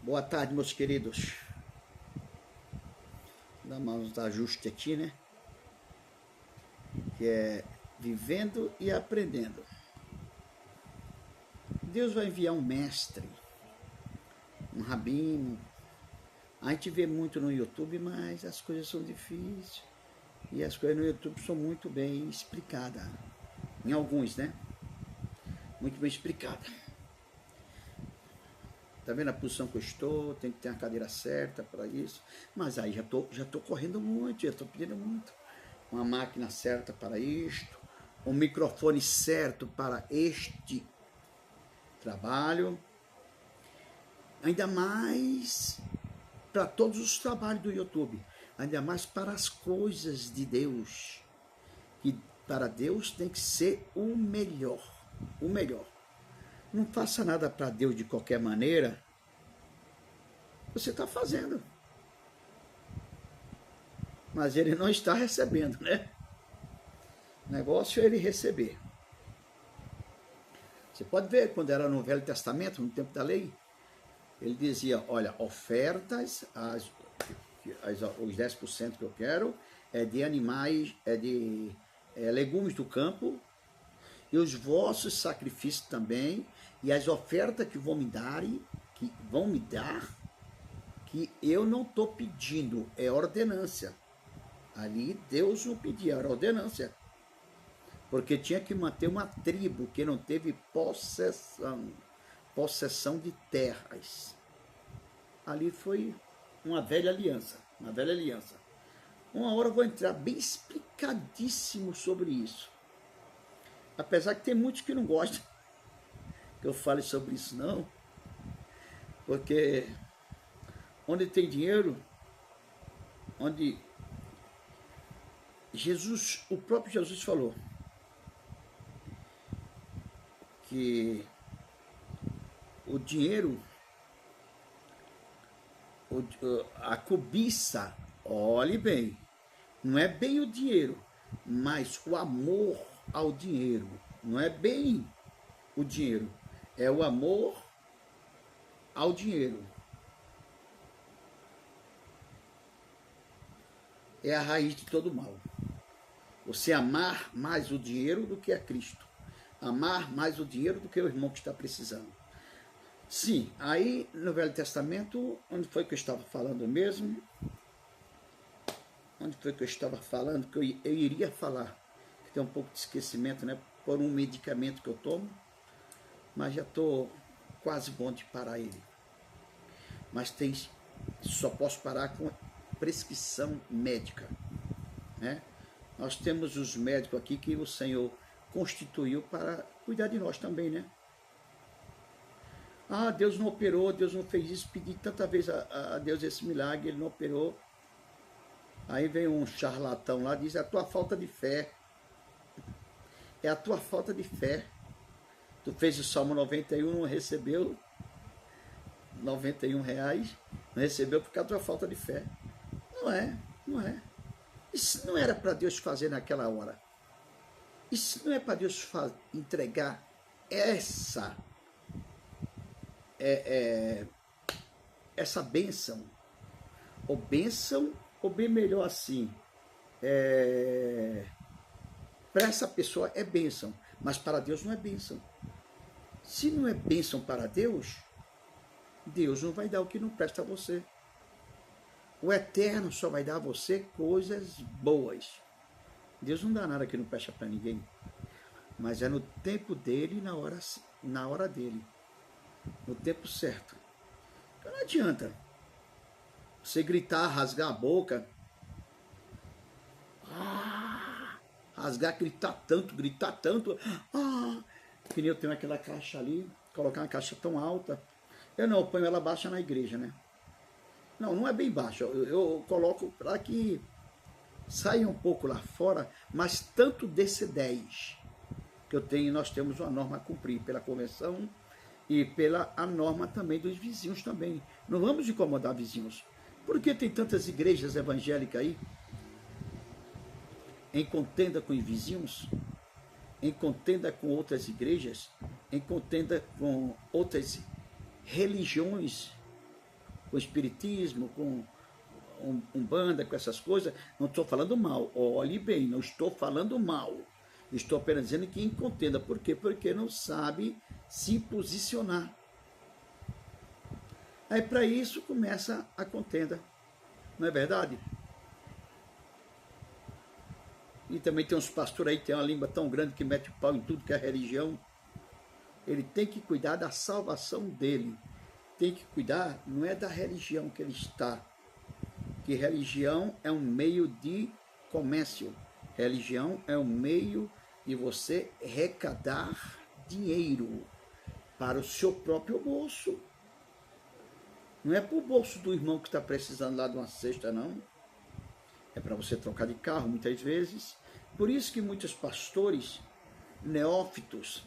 Boa tarde, meus queridos. Dá uns ajustes aqui, né? Que é vivendo e aprendendo. Deus vai enviar um mestre, um rabino. A gente vê muito no YouTube, mas as coisas são difíceis. E as coisas no YouTube são muito bem explicadas. Em alguns, né? Muito bem explicadas. Tá vendo a posição que eu estou? Tem que ter a cadeira certa para isso. Mas aí já tô correndo muito, já estou pedindo muito. Uma máquina certa para isto, um microfone certo para este trabalho. Ainda mais para todos os trabalhos do YouTube. Ainda mais para as coisas de Deus. Que para Deus tem que ser o melhor. O melhor. Não faça nada para Deus de qualquer maneira. Você está fazendo. Mas ele não está recebendo, né? O negócio é ele receber. Você pode ver, quando era no Velho Testamento, no tempo da lei, ele dizia, olha, ofertas, os 10% que eu quero, é de animais, é de legumes do campo, e os vossos sacrifícios também, e as ofertas que vão me dar, que eu não estou pedindo, é ordenância. Ali Deus não pedia, era ordenância. Porque tinha que manter uma tribo que não teve possessão de terras. Ali foi uma velha aliança, Uma hora eu vou entrar bem explicadíssimo sobre isso. Apesar que tem muitos que não gostam que eu fale sobre isso, não. Porque onde tem dinheiro, onde o próprio Jesus falou que o dinheiro, a cobiça, olhe bem, não é bem o dinheiro, mas o amor ao dinheiro. Não é bem o dinheiro, é o amor ao dinheiro. É a raiz de todo mal. Você amar mais o dinheiro do que a Cristo. Amar mais o dinheiro do que o irmão que está precisando. Sim, aí no Velho Testamento, onde foi que eu estava falando mesmo? Onde foi que eu estava falando? Que eu iria falar. Que tem um pouco de esquecimento, né? Por um medicamento que eu tomo. Mas já estou quase bom de parar ele. Mas só posso parar com prescrição médica, né? Nós temos os médicos aqui que o Senhor constituiu para cuidar de nós também, né? Ah, Deus não operou, Deus não fez isso, pedi tanta vez a Deus esse milagre, ele não operou. Aí vem um charlatão lá e diz, é a tua falta de fé. É a tua falta de fé. Tu fez o Salmo 91, não recebeu 91 reais, não recebeu por causa da tua falta de fé. Não é. Isso não era para Deus fazer naquela hora. Isso não é para Deus entregar essa bênção. Ou bênção, ou bem melhor assim. Para essa pessoa é bênção, mas para Deus não é bênção. Se não é bênção para Deus, Deus não vai dar o que não presta a você. O Eterno só vai dar a você coisas boas. Deus não dá nada que não presta para ninguém. Mas é no tempo dele e na hora dele. No tempo certo. Então não adianta você gritar, rasgar a boca. Gritar tanto. Que nem eu tenho aquela caixa ali. Colocar uma caixa tão alta. Eu ponho ela baixa na igreja, né? Não é bem baixo. Eu coloco para que saia um pouco lá fora, mas tanto desse 10 que nós temos uma norma a cumprir pela convenção e pela a norma também dos vizinhos também. Não vamos incomodar vizinhos. Por que tem tantas igrejas evangélicas aí em contenda com os vizinhos, em contenda com outras igrejas, em contenda com outras religiões? com espiritismo, com umbanda, com essas coisas. Não estou falando mal, olhe bem, não estou falando mal. Estou apenas dizendo que em contenda. Por quê? Porque não sabe se posicionar. Aí para isso começa a contenda. Não é verdade? E também tem uns pastores aí que tem uma língua tão grande que mete o pau em tudo que é religião. Ele tem que cuidar da salvação dele. Tem que cuidar, não é da religião que ele está. Que religião é um meio de comércio. Religião é um meio de você arrecadar dinheiro para o seu próprio bolso. Não é para o bolso do irmão que está precisando lá de uma cesta, não. É para você trocar de carro, muitas vezes. Por isso que muitos pastores neófitos,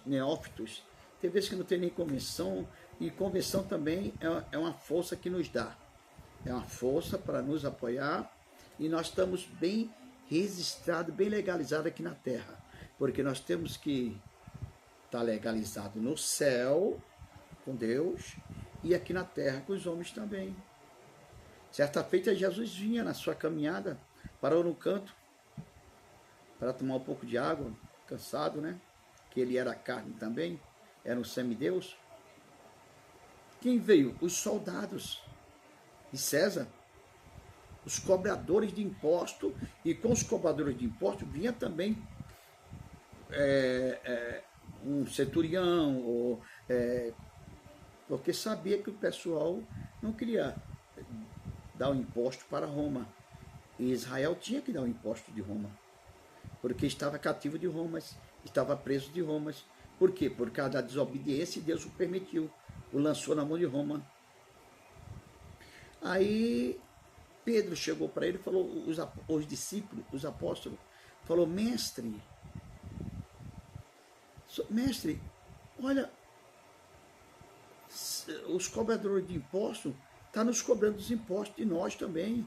tem vezes que não tem nem convenção, e convenção também é uma força que nos dá. É uma força para nos apoiar, e nós estamos bem registrados, bem legalizados aqui na terra. Porque nós temos que estar legalizado no céu, com Deus, e aqui na terra com os homens também. Certa feita, Jesus vinha na sua caminhada, parou no canto para tomar um pouco de água, cansado, né? Que ele era carne também, era um semideus. Quem veio? Os soldados de César, os cobradores de imposto, e com os cobradores de imposto vinha também um centurião, porque sabia que o pessoal não queria dar o imposto para Roma. E Israel tinha que dar o imposto de Roma, porque estava cativo de Roma, estava preso de Roma. Por quê? Por causa da desobediência, e Deus o permitiu, o lançou na mão de Roma. Aí Pedro chegou para ele e falou, os discípulos, os apóstolos, falou, mestre, olha, os cobradores de impostos estão nos cobrando os impostos de nós também.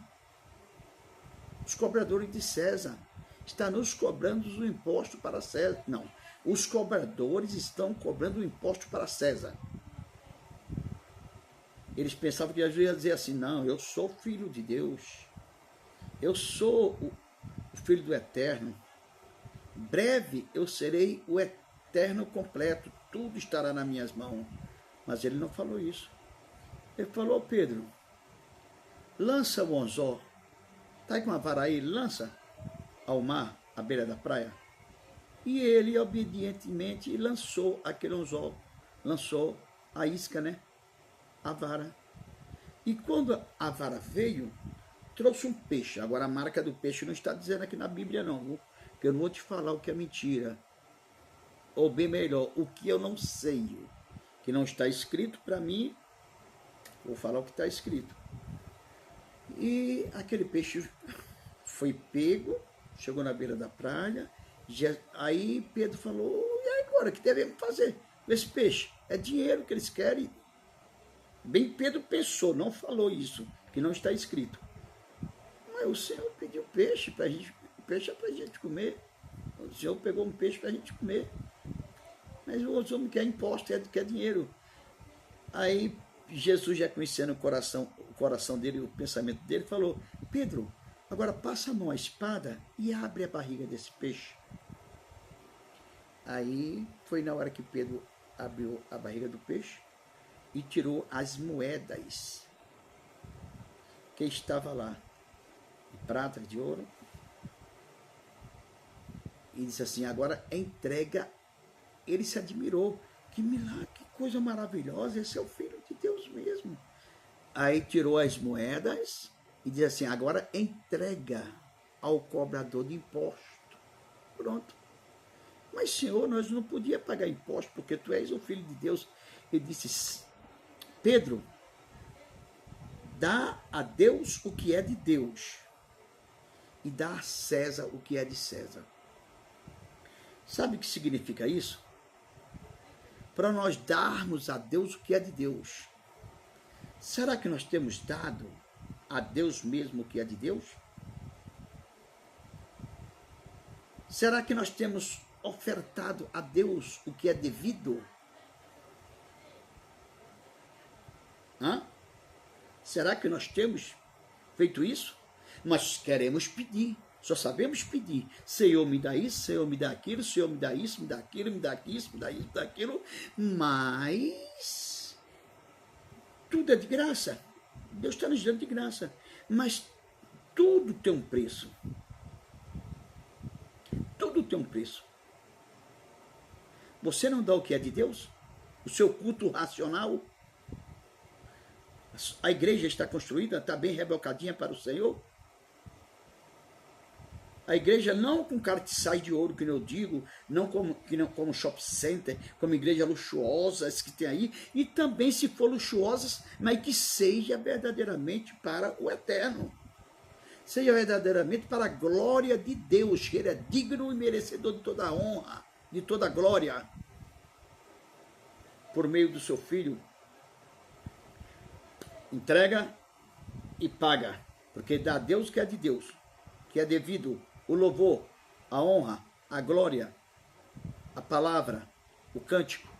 Os cobradores de César estão nos cobrando o imposto para César. Não, os cobradores estão cobrando o imposto para César. Eles pensavam que Jesus ia dizer assim, não, eu sou filho de Deus, eu sou o filho do Eterno, breve eu serei o Eterno completo, tudo estará nas minhas mãos. Mas ele não falou isso. Ele falou, Pedro, lança o anzol, está com uma vara aí, lança ao mar, à beira da praia. E ele obedientemente lançou aquele anzol, lançou a isca, né? A vara. E quando a vara veio, trouxe um peixe. Agora a marca do peixe não está dizendo aqui na Bíblia não, viu? Porque eu não vou te falar o que é mentira. Ou bem melhor, o que eu não sei, que não está escrito para mim, vou falar o que está escrito. E aquele peixe foi pego, chegou na beira da praia, aí Pedro falou, e agora, o que devemos fazer com esse peixe? É dinheiro que eles querem. Bem Pedro pensou, não falou isso, que não está escrito. Mas o Senhor pediu peixe para a gente, peixe é para a gente comer. O Senhor pegou um peixe para a gente comer. Mas os homens querem imposto, quer dinheiro. Aí Jesus, já conhecendo o coração dele, o pensamento dele, falou, Pedro, agora passa a mão à espada e abre a barriga desse peixe. Aí foi na hora que Pedro abriu a barriga do peixe e tirou as moedas que estava lá, de prata, de ouro, e disse assim, agora entrega. Ele se admirou, que milagre, que coisa maravilhosa, esse é o Filho de Deus mesmo. Aí tirou as moedas e disse assim, agora entrega ao cobrador de imposto. Pronto. Mas Senhor, nós não podíamos pagar imposto, porque tu és o Filho de Deus. Ele disse, Pedro, dá a Deus o que é de Deus e dá a César o que é de César. Sabe o que significa isso? Para nós darmos a Deus o que é de Deus. Será que nós temos dado a Deus mesmo o que é de Deus? Será que nós temos ofertado a Deus o que é devido? Será que nós temos feito isso? Nós queremos pedir, só sabemos pedir. Senhor, me dá isso, Senhor, me dá aquilo, Senhor, me dá isso, me dá aquilo, me dá isso, me dá isso, me dá aquilo. Mas tudo é de graça. Deus está nos dando de graça. Mas tudo tem um preço. Tudo tem um preço. Você não dá o que é de Deus? O seu culto racional? A igreja está construída, está bem rebocadinha para o Senhor? A igreja não com cartiçais de ouro, que eu digo, não como shopping center, como igrejas luxuosas que tem aí, e também, se for luxuosas, mas que seja verdadeiramente para o eterno. Seja verdadeiramente para a glória de Deus, que Ele é digno e merecedor de toda a honra, de toda a glória, por meio do seu Filho. Entrega e paga, porque dá a Deus o que é de Deus, que é devido o louvor, a honra, a glória, a palavra, o cântico,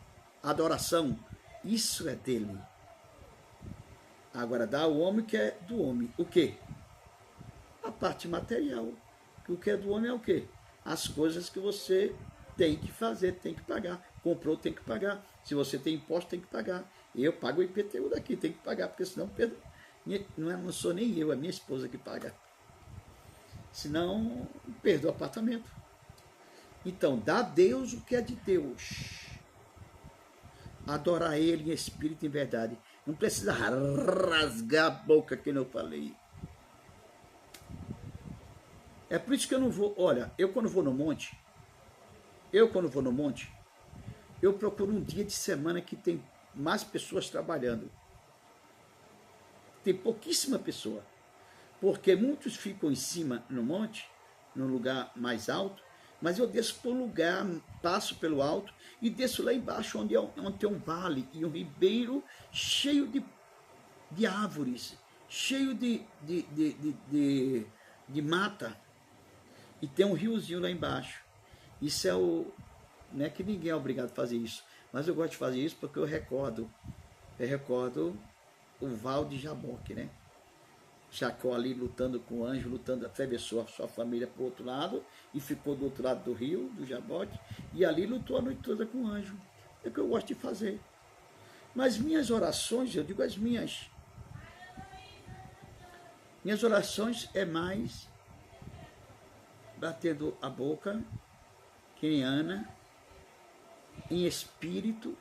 a adoração, isso é dele. Agora dá ao homem que é do homem. O quê? A parte material. O que é do homem é o quê? As coisas que você tem que fazer, tem que pagar. Comprou, tem que pagar. Se você tem imposto, tem que pagar. Eu pago o IPTU daqui, tem que pagar, porque senão não sou nem eu, é minha esposa que paga. Senão, perdo o apartamento. Então, dá a Deus o que é de Deus. Adorar Ele em espírito e em verdade. Não precisa rasgar a boca, que eu falei. É por isso que eu não vou... Olha, eu quando vou no monte, eu procuro um dia de semana que tem mais pessoas trabalhando. Tem pouquíssima pessoa. Porque muitos ficam em cima no monte, no lugar mais alto, mas eu desço para o lugar, passo pelo alto e desço lá embaixo, onde tem um vale e um ribeiro cheio de árvores, cheio de mata, e tem um riozinho lá embaixo. Isso é o... Não é que ninguém é obrigado a fazer isso, mas eu gosto de fazer isso porque eu recordo o Val de Jaboque, né? Jacó ali lutando com o anjo, atravessou a sua família para o outro lado e ficou do outro lado do rio, do Jaboque, e ali lutou a noite toda com o anjo. É o que eu gosto de fazer. Mas minhas orações, eu digo as minhas orações é mais batendo a boca, que nem Ana, em espírito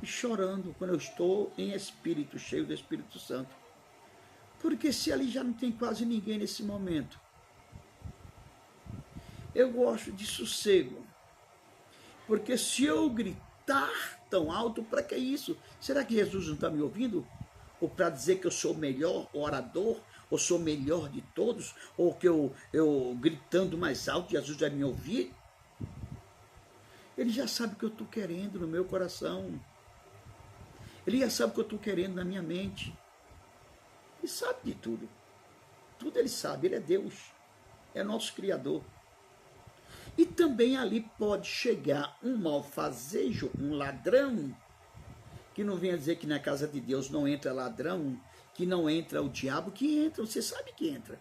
e chorando quando eu estou em espírito, cheio do Espírito Santo. Porque se ali já não tem quase ninguém nesse momento, eu gosto de sossego. Porque se eu gritar tão alto, para que isso? Será que Jesus não está me ouvindo? Ou para dizer que eu sou o melhor orador, ou sou o melhor de todos, ou que eu gritando mais alto, Jesus vai me ouvir? Ele já sabe o que eu estou querendo no meu coração. Ele já sabe o que eu estou querendo na minha mente. Ele sabe de tudo. Tudo ele sabe. Ele é Deus. É nosso Criador. E também ali pode chegar um malfazejo, um ladrão, que não venha dizer que na casa de Deus não entra ladrão, que não entra o diabo, que entra. Você sabe que entra.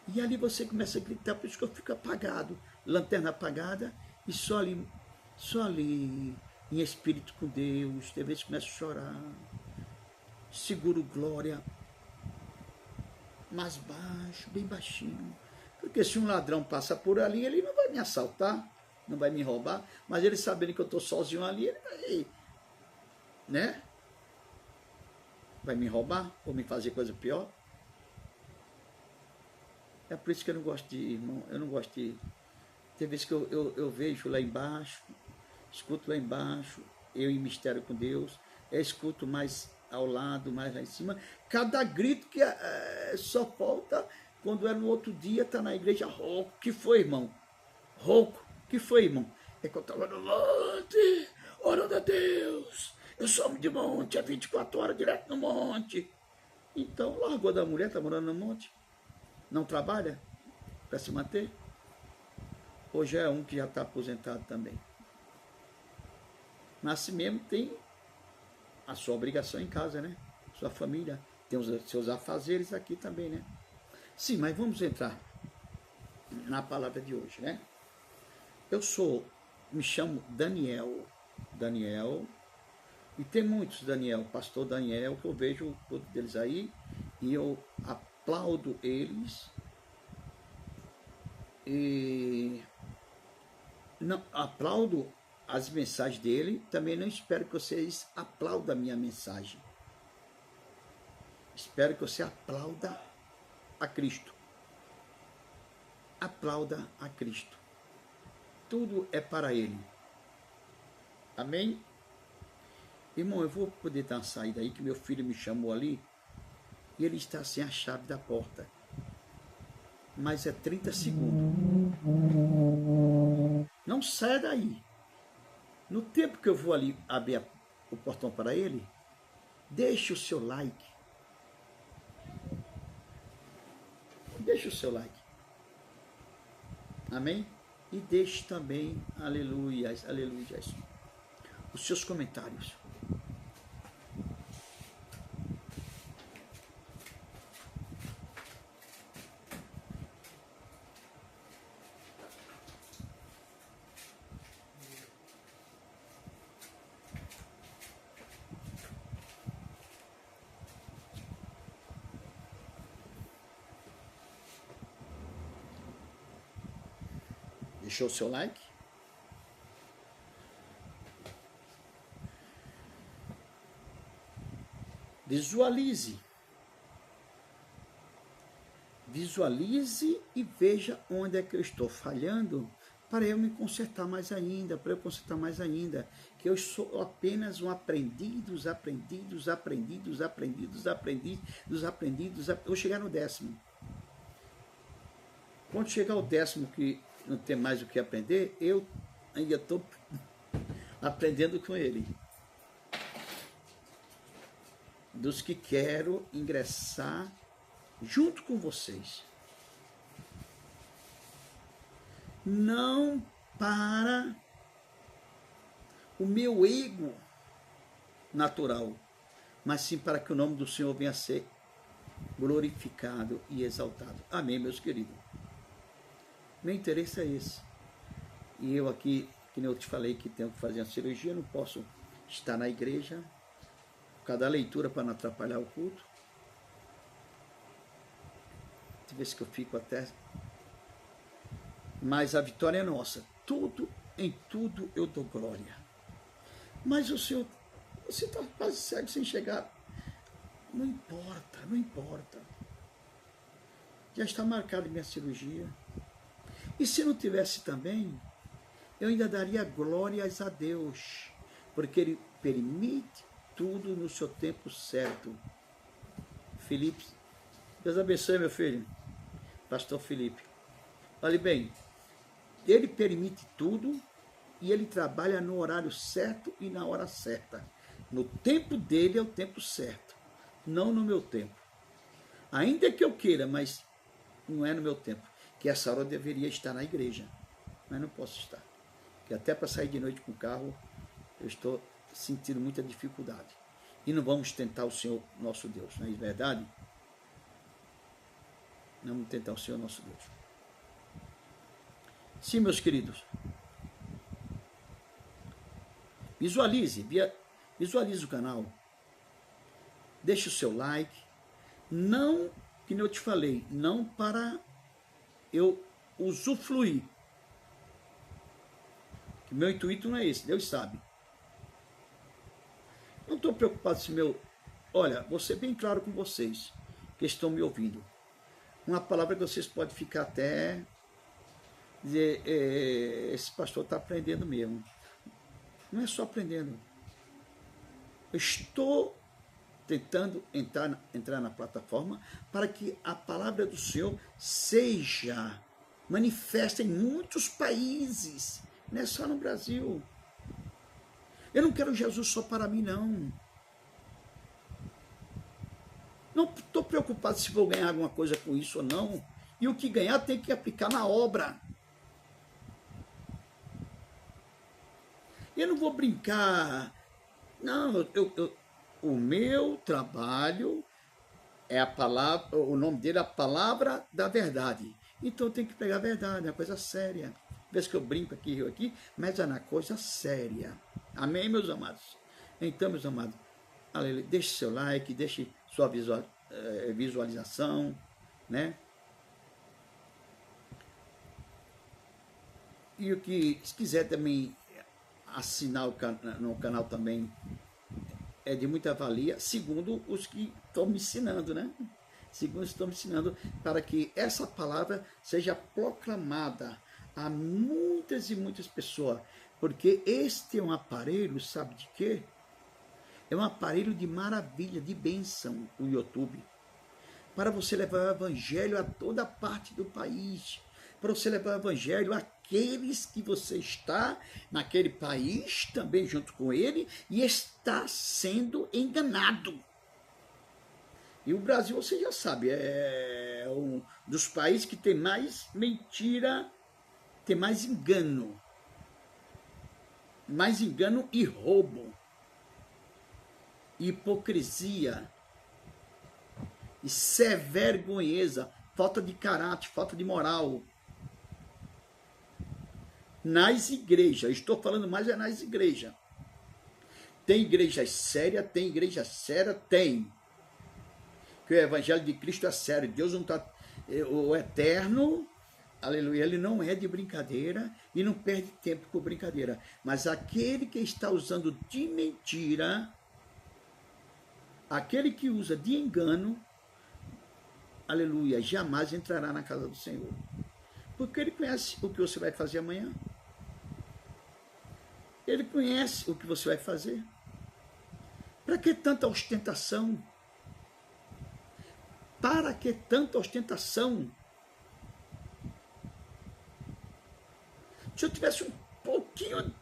E ali você começa a gritar, por isso que eu fico apagado. Lanterna apagada e só ali, em espírito com Deus. Tem vezes que começa a chorar. Seguro glória, mais baixo, bem baixinho. Porque se um ladrão passa por ali, ele não vai me assaltar, não vai me roubar, mas ele sabendo que eu estou sozinho ali, ele vai, né? Vai me roubar ou me fazer coisa pior. É por isso que eu não gosto de ir, irmão, eu não gosto de ir. Tem vezes que eu vejo lá embaixo, escuto lá embaixo, eu em mistério com Deus, eu escuto mais ao lado, mais lá em cima, cada grito que só falta quando é no outro dia, tá na igreja rouco. Que foi, irmão? Rouco. Que foi, irmão? É que eu estava no monte, orando a Deus. Eu sou homem de monte, há 24 horas direto no monte. Então, largou da mulher, tá morando no monte? Não trabalha para se manter? Hoje é um que já está aposentado também. Mas assim mesmo tem a sua obrigação em casa, né? Sua família, tem os seus afazeres aqui também, né? Sim, mas vamos entrar na palavra de hoje, né? Me chamo Daniel, e tem muitos Daniel, pastor Daniel, que eu vejo todos deles aí, e eu aplaudo eles, e não aplaudo as mensagens dele, também não espero que vocês aplaudam a minha mensagem. Espero que você aplauda a Cristo. Aplauda a Cristo. Tudo é para Ele. Amém? Irmão, eu vou poder dar uma saída aí, que meu filho me chamou ali, e ele está sem a chave da porta. Mas é 30 segundos. Não saia daí. No tempo que eu vou ali abrir o portão para ele, deixe o seu like. Deixe o seu like. Amém? E deixe também, aleluias, os seus comentários. Deixou o seu like? Visualize e veja onde é que eu estou falhando para eu me consertar mais ainda, que eu sou apenas um aprendiz. Eu chegar no 10º. Quando chegar ao 10º, que não tem mais o que aprender, eu ainda estou aprendendo com ele. Dos que quero ingressar junto com vocês. Não para o meu ego natural, mas sim para que o nome do Senhor venha a ser glorificado e exaltado. Amém, meus queridos? Meu interesse é esse. E eu aqui, que nem eu te falei que tenho que fazer a cirurgia, não posso estar na igreja, por causa da leitura para não atrapalhar o culto. Tem vezes que eu fico até... Mas a vitória é nossa. Em tudo eu dou glória. Mas o Senhor, você está quase cego sem chegar. Não importa. Já está marcada minha cirurgia. E se não tivesse também, eu ainda daria glórias a Deus, porque Ele permite tudo no seu tempo certo. Felipe, Deus abençoe, meu filho. Pastor Felipe. Olhe bem, Ele permite tudo e Ele trabalha no horário certo e na hora certa. No tempo dele é o tempo certo, não no meu tempo. Ainda que eu queira, mas não é no meu tempo. Que essa hora eu deveria estar na igreja, mas não posso estar. Porque até para sair de noite com o carro, eu estou sentindo muita dificuldade. E não vamos tentar o Senhor nosso Deus, não é verdade? Não vamos tentar o Senhor nosso Deus. Sim, meus queridos. Visualize o canal. Deixe o seu like. Não, que eu te falei, não para eu usufruir. Que meu intuito não é esse, Deus sabe. Não estou preocupado se meu... Olha, vou ser bem claro com vocês que estão me ouvindo. Uma palavra que vocês podem ficar até... dizer, esse pastor está aprendendo mesmo. Não é só aprendendo. Eu estou tentando entrar na plataforma para que a palavra do Senhor seja manifesta em muitos países, não é só no Brasil. Eu não quero Jesus só para mim, não. Não estou preocupado se vou ganhar alguma coisa com isso ou não. E o que ganhar tem que aplicar na obra. Eu não vou brincar. Não, O meu trabalho é a palavra, o nome dele é a palavra da verdade. Então eu tenho que pegar a verdade, é uma coisa séria. Vê que eu brinco aqui, rio aqui, mas é uma coisa séria. Amém, meus amados? Então, meus amados, aleluia, deixe seu like, deixe sua visualização, né? E o que, se quiser também assinar no canal também, é de muita valia, segundo os que estão me ensinando, né? Segundo os que estão me ensinando, para que essa palavra seja proclamada a muitas e muitas pessoas, porque este é um aparelho, sabe de quê? É um aparelho de maravilha, de bênção, o YouTube, para você levar o evangelho a toda parte do país, para você levar o evangelho àqueles que você está naquele país, também junto com ele, e está sendo enganado. E o Brasil, você já sabe, é um dos países que tem mais mentira, tem mais engano e roubo, hipocrisia, e vergonheza, falta de caráter, falta de moral. Nas igrejas, estou falando mais é nas igrejas. Tem igrejas sérias, tem igreja séria, tem. Que o evangelho de Cristo é sério. Deus não está... O eterno, aleluia, ele não é de brincadeira e não perde tempo com brincadeira. Mas aquele que está usando de mentira, aquele que usa de engano, aleluia, jamais entrará na casa do Senhor. Porque ele conhece o que você vai fazer amanhã. Ele conhece o que você vai fazer. Para que tanta ostentação? Para que tanta ostentação? Se eu tivesse um pouquinho...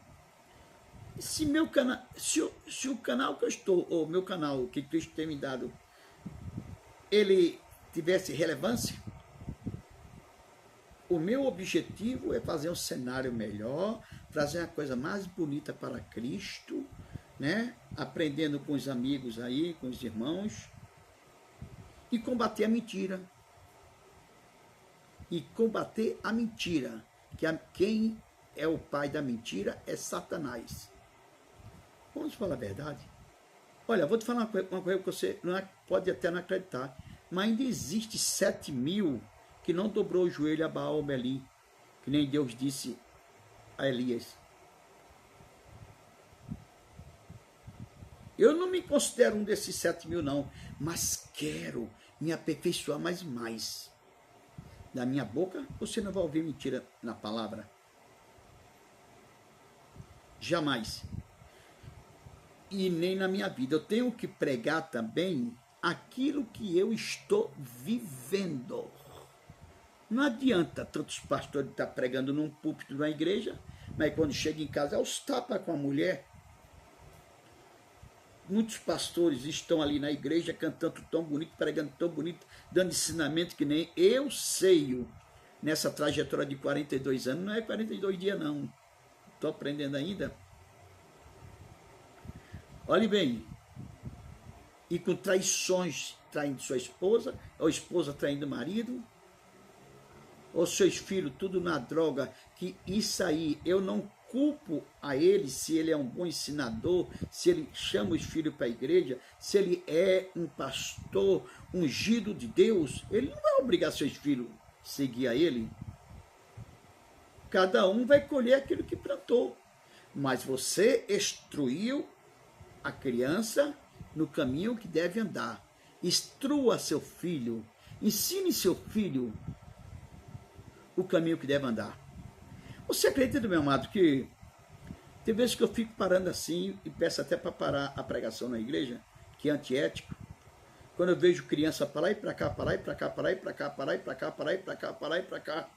Se o canal que eu estou, ou meu canal que Cristo tem me dado, ele tivesse relevância, o meu objetivo é fazer um cenário melhor, trazer uma coisa mais bonita para Cristo, né? Aprendendo com os amigos aí, com os irmãos, e combater a mentira. E combater a mentira, que quem é o pai da mentira é Satanás. Vamos falar a verdade? Olha, vou te falar uma coisa que você pode até não acreditar, mas ainda existe 7.000 que não dobrou o joelho a Baal ou Belim, que nem Deus disse a Elias. Eu não me considero um desses 7.000 não, mas quero me aperfeiçoar mais e mais. Da minha boca, você não vai ouvir mentira na palavra. Jamais. E nem na minha vida. Eu tenho que pregar também aquilo que eu estou vivendo. Não adianta tantos pastores estar pregando num púlpito de uma igreja, mas quando chega em casa, aos tapas com a mulher. Muitos pastores estão ali na igreja cantando tão bonito, pregando tão bonito, dando ensinamento que nem eu sei. Nessa trajetória de 42 anos, não é 42 dias não. Estou aprendendo ainda. Olhe bem, e com traições, traindo sua esposa, ou esposa traindo o marido, ou seus filhos, tudo na droga, que isso aí eu não culpo a ele se ele é um bom ensinador, se ele chama os filhos para a igreja, se ele é um pastor ungido de Deus, ele não vai obrigar seus filhos a seguir a ele. Cada um vai colher aquilo que plantou, mas você instruiu a criança no caminho que deve andar. Instrua seu filho, ensine seu filho o caminho que deve andar. Você acredita, meu amado, que tem vezes que eu fico parando assim e peço até para parar a pregação na igreja, que é antiético, quando eu vejo criança para lá e para cá, para lá e para cá, para lá e para cá, para lá e para cá, para lá e para cá, para lá e para cá.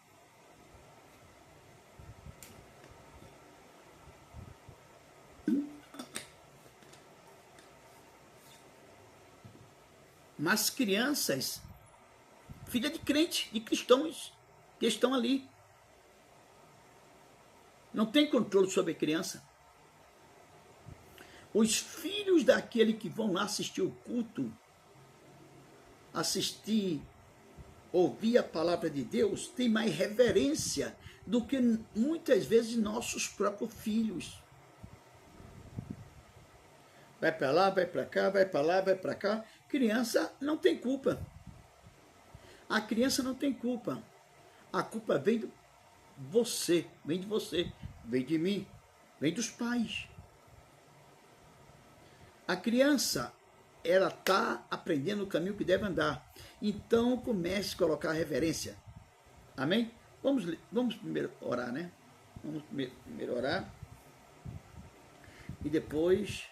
Mas crianças, filha de crente, de cristãos, que estão ali, não tem controle sobre a criança. Os filhos daquele que vão lá assistir o culto, assistir, ouvir a palavra de Deus, tem mais reverência do que muitas vezes nossos próprios filhos. Vai para lá, vai para cá, vai para lá, vai para cá. Criança não tem culpa. A criança não tem culpa. A culpa vem de você, vem de mim, vem dos pais. A criança, ela está aprendendo o caminho que deve andar. Então, comece a colocar reverência. Amém? Vamos primeiro orar, né? Vamos primeiro orar. E depois,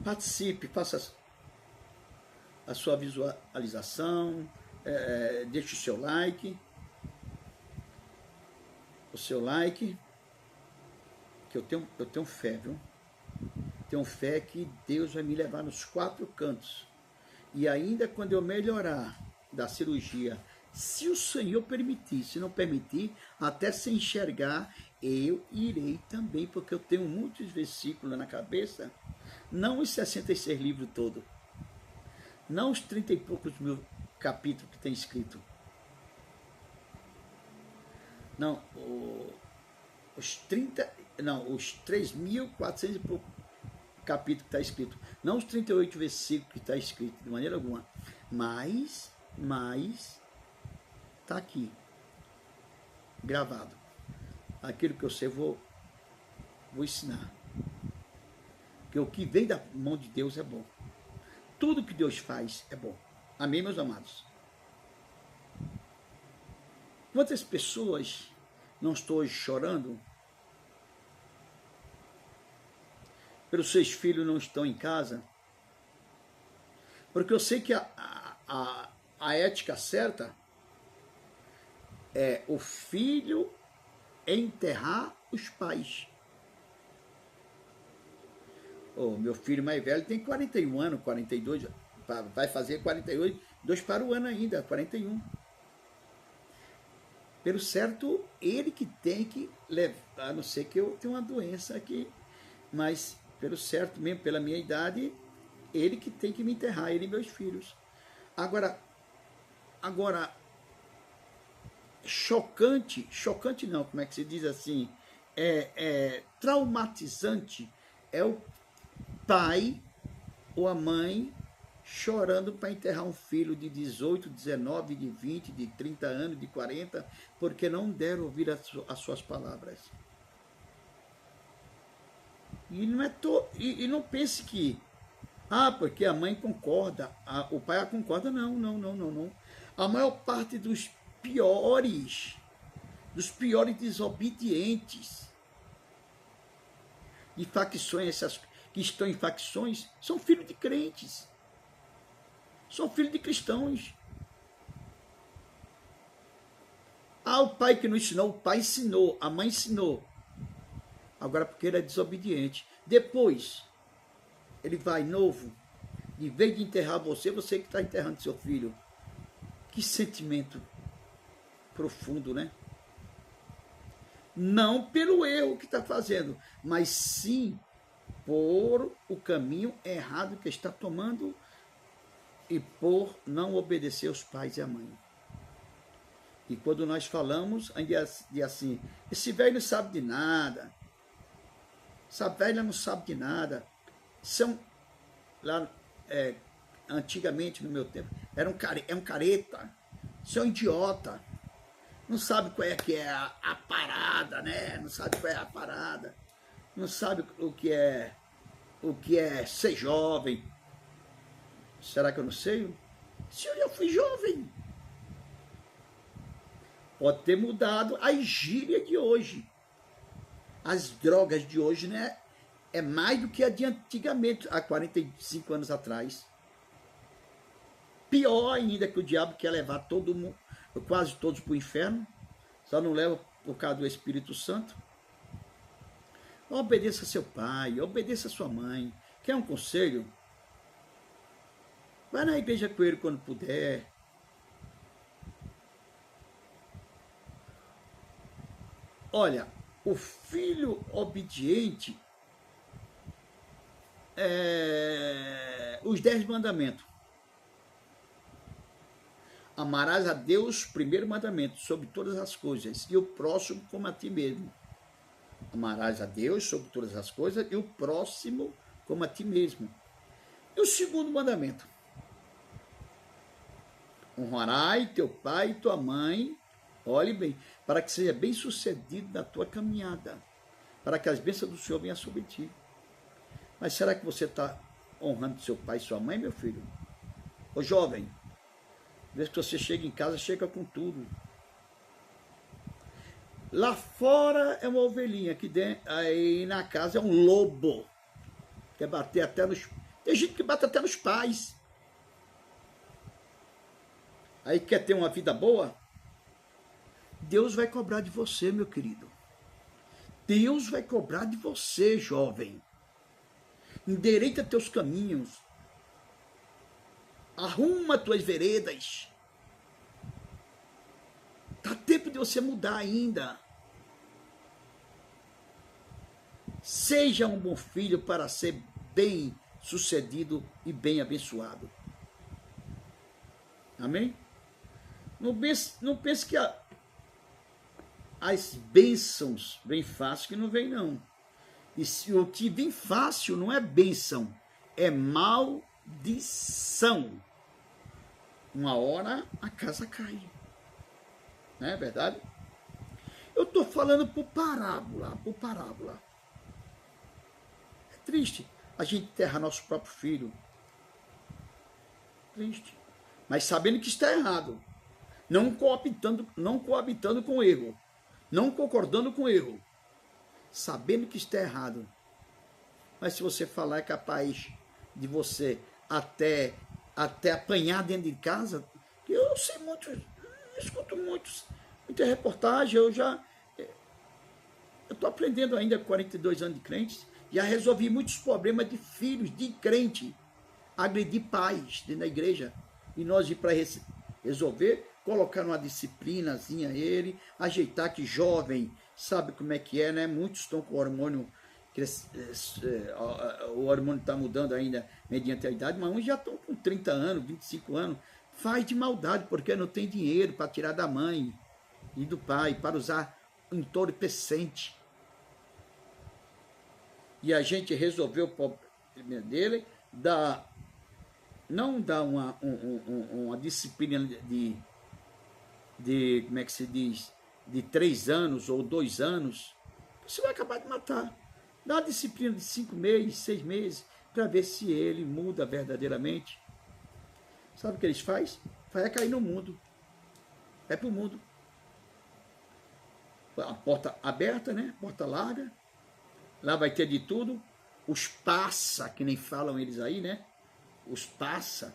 participe, faça a sua visualização, deixe o seu like. O seu like, que eu tenho fé, viu? Tenho fé que Deus vai me levar nos 4 cantos. E ainda quando eu melhorar da cirurgia, se o Senhor permitir, se não permitir, até se enxergar, eu irei também, porque eu tenho muitos versículos na cabeça, não os 66 livros todos, não os 30 e poucos mil capítulos que tem escrito. Não, os 3.400 e pouco capítulos que está escrito. Não os 38 versículos que está escrito, de maneira alguma. Mas está aqui, gravado. Aquilo que eu sei, vou ensinar. Porque o que vem da mão de Deus é bom. Tudo que Deus faz é bom. Amém, meus amados? Quantas pessoas não estão hoje chorando pelos seus filhos não estão em casa? Porque eu sei que a ética certa é o filho enterrar os pais. Meu filho mais velho tem 41 anos, 42, vai fazer 48, 2 para o ano ainda, 41. Pelo certo, ele que tem que levar, a não ser que eu tenha uma doença aqui, mas pelo certo mesmo, pela minha idade, ele que tem que me enterrar, ele e meus filhos. Agora, chocante não, como é que se diz assim, traumatizante é o pai ou a mãe chorando para enterrar um filho de 18, 19, de 20, de 30 anos, de 40, porque não deram ouvir as suas palavras. E não pense que, porque a mãe concorda, o pai concorda, não. A maior parte dos piores desobedientes, de facções, essas que estão em facções, são filhos de crentes. São filhos de cristãos. O pai que não ensinou, o pai ensinou, a mãe ensinou. Agora porque ele é desobediente. Depois, ele vai novo, em vez de enterrar você que está enterrando seu filho. Que sentimento profundo, né? Não pelo erro que está fazendo, mas sim por o caminho errado que está tomando e por não obedecer os pais e a mãe. E quando nós falamos, ainda é assim, esse velho não sabe de nada, essa velha não sabe de nada. Lá, antigamente, no meu tempo, é um careta, isso é um idiota, não sabe qual é que é a parada, né? Não sabe qual é a parada, não sabe o que é ser jovem. Será que eu não sei? Se eu já fui jovem. Pode ter mudado a gíria de hoje. As drogas de hoje, né? É mais do que a de antigamente, há 45 anos atrás. Pior ainda, que o diabo quer levar todo mundo, quase todos para o inferno. Só não leva por causa do Espírito Santo. Obedeça seu pai, obedeça sua mãe. Quer um conselho? Vai na igreja com ele quando puder. Olha, o filho obediente os 10 mandamentos. Amarás a Deus, primeiro mandamento, sobre todas as coisas, e o próximo como a ti mesmo. Amarás a Deus sobre todas as coisas, e o próximo como a ti mesmo. E o segundo mandamento: honrarás teu pai e tua mãe, olhe bem, para que seja bem sucedido na tua caminhada, para que as bênçãos do Senhor venham sobre ti. Mas será que você está honrando seu pai e sua mãe, meu filho? Ô jovem, desde que você chega em casa, chega com tudo. Lá fora é uma ovelhinha, aqui dentro, aí na casa é um lobo. Quer bater até nos... Tem gente que bate até nos pais. Aí quer ter uma vida boa? Deus vai cobrar de você, meu querido. Deus vai cobrar de você, jovem. Endireita teus caminhos. Arruma tuas veredas. Dá tempo de você mudar ainda. Seja um bom filho para ser bem sucedido e bem abençoado. Amém? Não pense que as bênçãos vêm fácil, que não vem não. E se o que vem fácil não é bênção, é maldição. Uma hora a casa cai. Não é verdade? Eu estou falando por parábola, por parábola. É triste a gente enterrar nosso próprio filho. Triste. Mas sabendo que está errado. Não coabitando com o erro. Não concordando com o erro. Sabendo que está errado. Mas se você falar, é capaz de você até apanhar dentro de casa. Eu sei muito, eu escuto muita reportagem, eu estou aprendendo ainda 42 anos de crentes, já resolvi muitos problemas de filhos de crente, agredir pais dentro da igreja, e nós ir para resolver, colocar uma disciplinazinha a ele, ajeitar, que jovem sabe como é que é, né? Muitos estão com o hormônio, o hormônio está mudando ainda mediante a idade, mas uns já estão com 30 anos, 25 anos, faz de maldade, porque não tem dinheiro para tirar da mãe e do pai, para usar entorpecente. E a gente resolveu o problema dele, não dar uma disciplina de, como é que se diz, de 3 anos ou 2 anos, você vai acabar de matar. Dá uma disciplina de 5 meses, 6 meses, para ver se ele muda verdadeiramente. Sabe o que eles fazem? Vai cair no mundo. É para o mundo. A porta aberta, né? Porta larga. Lá vai ter de tudo. Os passa, que nem falam eles aí, né? Os passa.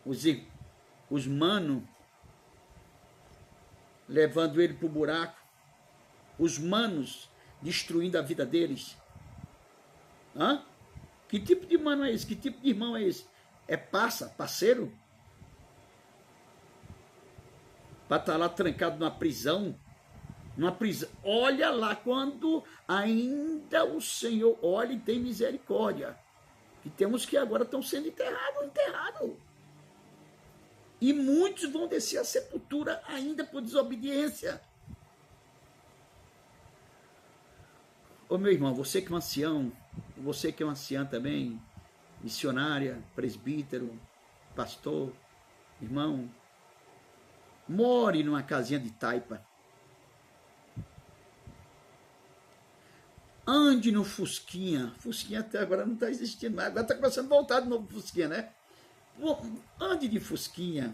Os mano levando ele para o buraco. Os manos destruindo a vida deles. Hã? Que tipo de mano é esse? Que tipo de irmão é esse? É parceiro? Para estar lá trancado numa prisão. Olha lá, quando ainda o Senhor olha e tem misericórdia. E temos que agora estão sendo enterrados. E muitos vão descer a sepultura ainda por desobediência. Ô meu irmão, você que é um ancião, você que é uma anciã também, missionária, presbítero, pastor, irmão, more numa casinha de taipa. Ande no Fusquinha. Fusquinha até agora não está existindo mais. Agora está começando a voltar de novo Fusquinha, né? Ande de Fusquinha.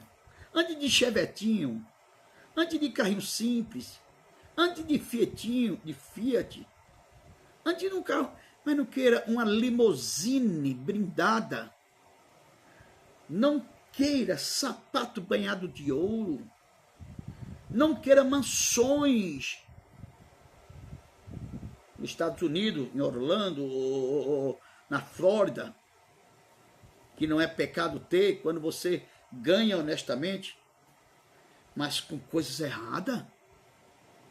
Ande de Chevetinho. Ande de carrinho simples. Ande de Fiat. Ande num carro, mas não queira uma limousine brindada. Não queira sapato banhado de ouro. Não queira mansões nos Estados Unidos, em Orlando, ou na Flórida, que não é pecado ter, quando você ganha honestamente, mas com coisas erradas.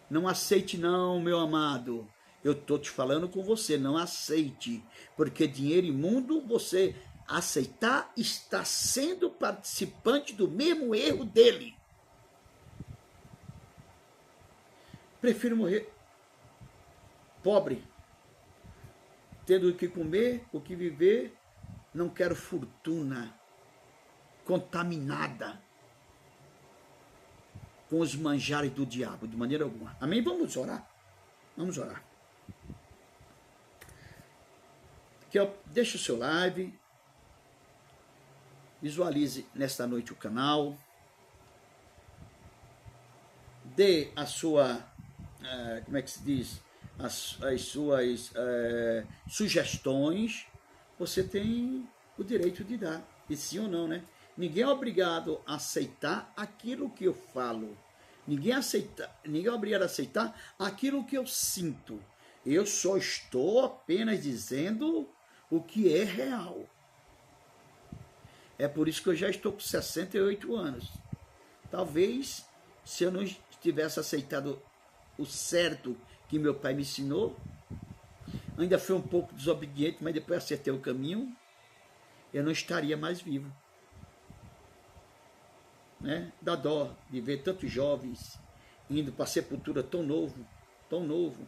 Não aceite não, meu amado. Eu estou te falando com você, não aceite, porque dinheiro imundo, você aceitar, está sendo participante do mesmo erro dele. Prefiro morrer pobre, tendo o que comer, o que viver, não quero fortuna contaminada com os manjares do diabo, de maneira alguma. Amém? Vamos orar. Vamos orar. Aqui, ó, deixa o seu live. Visualize nesta noite o canal. Dê a sua, como é que se diz? As suas sugestões. Você tem o direito de dar. E sim ou não, né? Ninguém é obrigado a aceitar aquilo que eu falo. Ninguém é obrigado a aceitar aquilo que eu sinto. Eu só estou apenas dizendo o que é real. É por isso que eu já estou com 68 anos. Talvez, se eu não tivesse aceitado o certo que meu pai me ensinou, ainda fui um pouco desobediente, mas depois acertei o caminho, eu não estaria mais vivo. Né? Dá dó de ver tantos jovens indo para a sepultura tão novo, tão novo.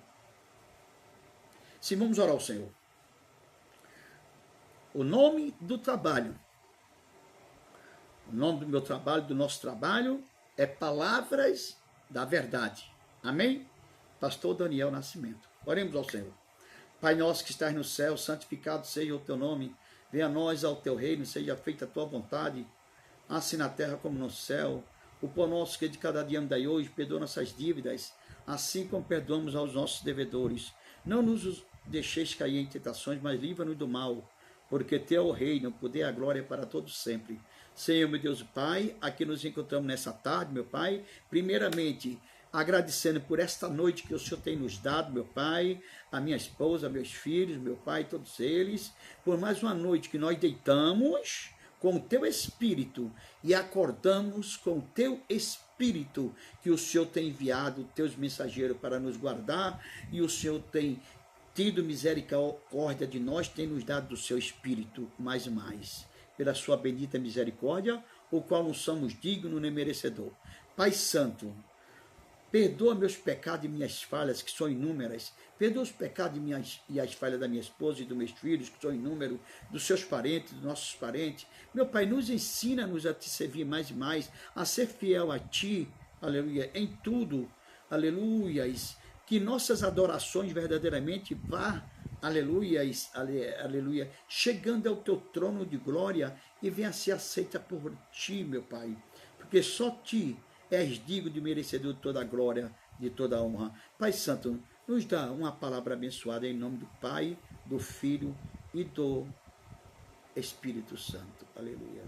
Sim, vamos orar ao Senhor. O nome do trabalho, o nome do meu trabalho, do nosso trabalho, é Palavras da Verdade. Amém? Pastor Daniel Nascimento. Oremos ao Senhor. Pai nosso que estás no céu, santificado seja o teu nome. Venha a nós ao teu reino, seja feita a tua vontade, assim na terra como no céu. O pão nosso que de cada dia me dai hoje, perdoa nossas dívidas, assim como perdoamos aos nossos devedores. Não nos deixeis cair em tentações, mas livra-nos do mal, porque teu é o reino, o poder e a glória para todos sempre. Senhor, meu Deus Pai, aqui nos encontramos nessa tarde, meu Pai, primeiramente agradecendo por esta noite que o Senhor tem nos dado, meu Pai, a minha esposa, meus filhos, meu Pai, todos eles, por mais uma noite que nós deitamos com o teu Espírito e acordamos com o teu Espírito, que o Senhor tem enviado teus mensageiros para nos guardar, e o Senhor tem tido misericórdia de nós, tem nos dado do seu Espírito mais e mais, pela sua bendita misericórdia, o qual não somos dignos nem merecedor. Pai Santo, perdoa meus pecados e minhas falhas, que são inúmeras. Perdoa os pecados e as falhas da minha esposa e dos meus filhos, que são inúmeros, dos seus parentes, dos nossos parentes. Meu Pai, nos ensina-nos a te servir mais e mais, a ser fiel a Ti, aleluia, em tudo, aleluias. Que nossas adorações verdadeiramente vá, aleluias, aleluia, chegando ao Teu trono de glória e venha a ser aceita por Ti, meu Pai. Porque só Ti és digno de merecedor de toda a glória, de toda a honra. Pai Santo, nos dá uma palavra abençoada em nome do Pai, do Filho e do Espírito Santo. Aleluia.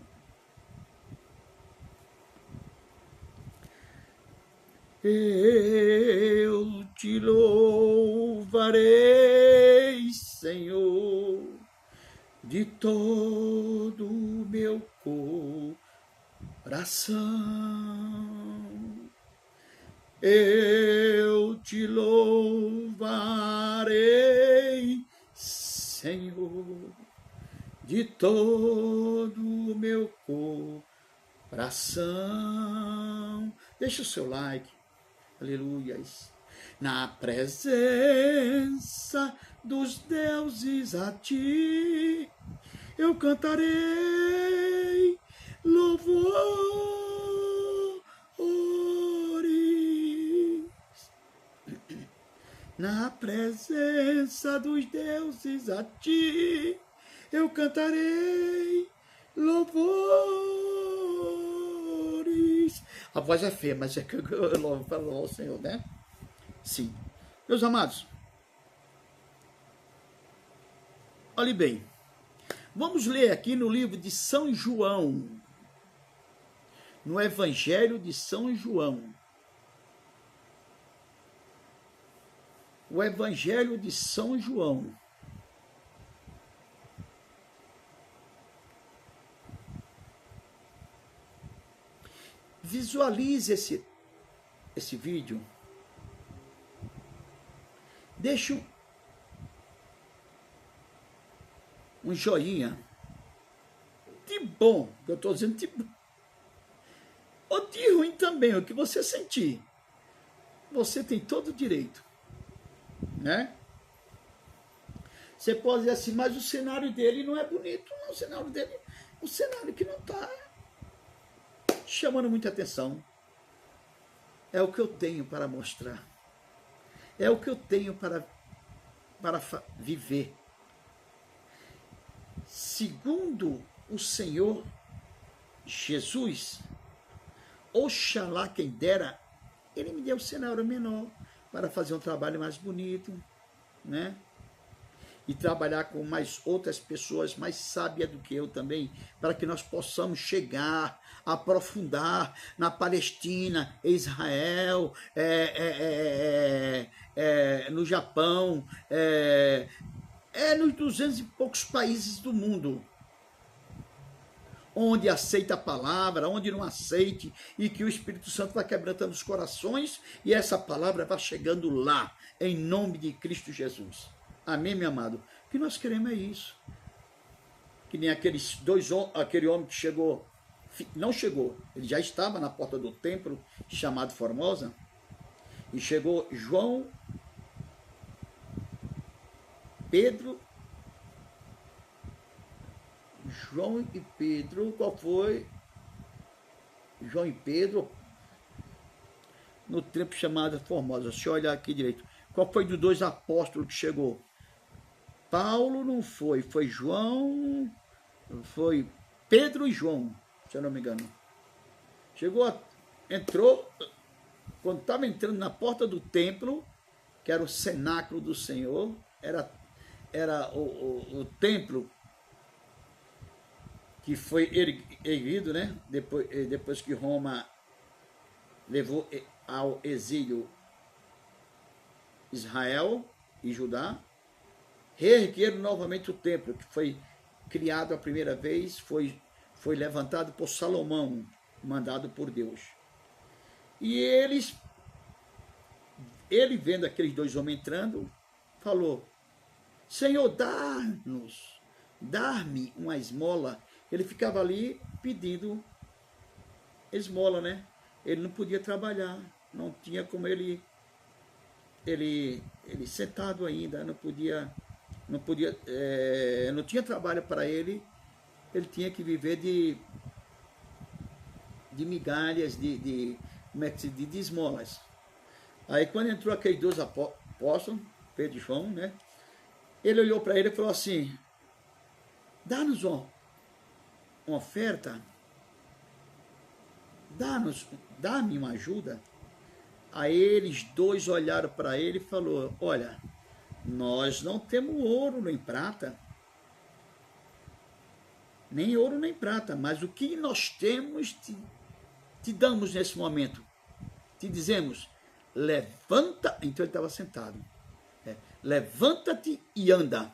Eu te louvarei, Senhor, de todo o meu coração. Eu te louvarei, Senhor, de todo o meu coração. Deixa o seu like. Aleluias. Na presença dos deuses a Ti eu cantarei louvores. Na presença dos deuses a Ti eu cantarei louvores. A voz é feia, mas é que eu louvo ao Senhor, né? Sim. Meus amados, olhe bem. Vamos ler aqui no livro de São João, no Evangelho de São João. O Evangelho de São João. Visualize esse vídeo. Deixe um joinha, de bom, que eu estou dizendo de bom, ou de ruim também, o que você sentir, você tem todo o direito, né? Você pode dizer assim, mas o cenário dele não é bonito, não, o cenário dele é um cenário que não está chamando muita atenção. É o que eu tenho para mostrar, é o que eu tenho para viver. Segundo o Senhor Jesus, oxalá quem dera, ele me deu um cenário menor para fazer um trabalho mais bonito, né? E trabalhar com mais outras pessoas mais sábias do que eu também, para que nós possamos chegar, aprofundar na Palestina, Israel, no Japão, nos 200 e poucos países do mundo, onde aceita a palavra, onde não aceite, e que o Espírito Santo vai quebrantando os corações, e essa palavra vai chegando lá, em nome de Cristo Jesus. Amém, meu amado? O que nós queremos é isso. Que nem aquele homem que chegou, não chegou, ele já estava na porta do templo, chamado Formosa, e chegou João, e Pedro, qual foi? João e Pedro, no templo chamado Formosa. Se olhar aqui direito, qual foi dos dois apóstolos que chegou? Paulo não foi, foi João, foi Pedro e João, se eu não me engano. Entrou, quando estava entrando na porta do templo, que era o cenáculo do Senhor, era o templo que foi erguido, né? Depois que Roma levou ao exílio Israel e Judá, reergueram novamente o templo, que foi criado a primeira vez, foi levantado por Salomão, mandado por Deus. E ele vendo aqueles dois homens entrando, falou, Senhor, dar-me uma esmola. Ele ficava ali pedindo esmola, né? Ele não podia trabalhar, não tinha como ele sentado ainda, não tinha trabalho para ele tinha que viver de migalhas, de esmolas. Aí quando entrou aqueles dois apóstolos, Pedro e João, né? Ele olhou para ele e falou assim, dá-nos uma oferta, dá-me uma ajuda. Aí eles dois olharam para ele e falou, olha, nós não temos ouro nem prata, nem ouro nem prata, mas o que nós temos te damos nesse momento. Te dizemos, levanta, então ele estava sentado, levanta-te e anda,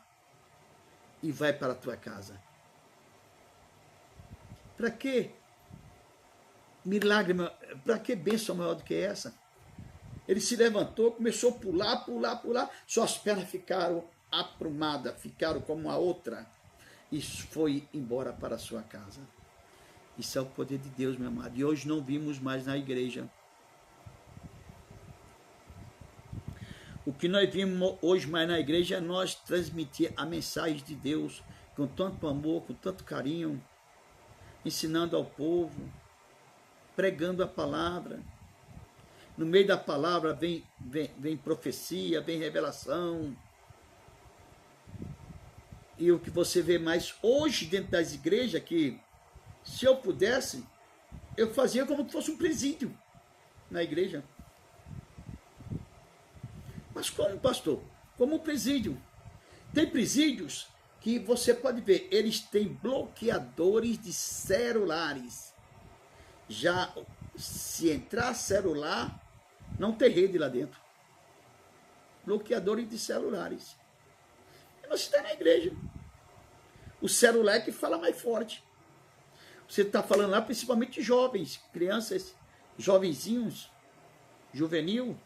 e vai para a tua casa. Para que milagre, para que bênção maior do que essa? Ele se levantou, começou a pular, suas pernas ficaram aprumadas, ficaram como a outra, e foi embora para a sua casa. Isso é o poder de Deus, meu amado, e hoje não vimos mais na igreja. O que nós vimos hoje mais na igreja é nós transmitir a mensagem de Deus com tanto amor, com tanto carinho, ensinando ao povo, pregando a palavra. No meio da palavra vem profecia, vem revelação. E o que você vê mais hoje dentro das igrejas, que se eu pudesse, eu fazia como se fosse um presídio na igreja. Mas como, pastor? Como um presídio. Tem presídios que você pode ver, eles têm bloqueadores de celulares. Já se entrar celular, não tem rede lá dentro. Bloqueadores de celulares. E você está na igreja. O celular é que fala mais forte. Você está falando lá principalmente de jovens, crianças, jovenzinhos, juvenil.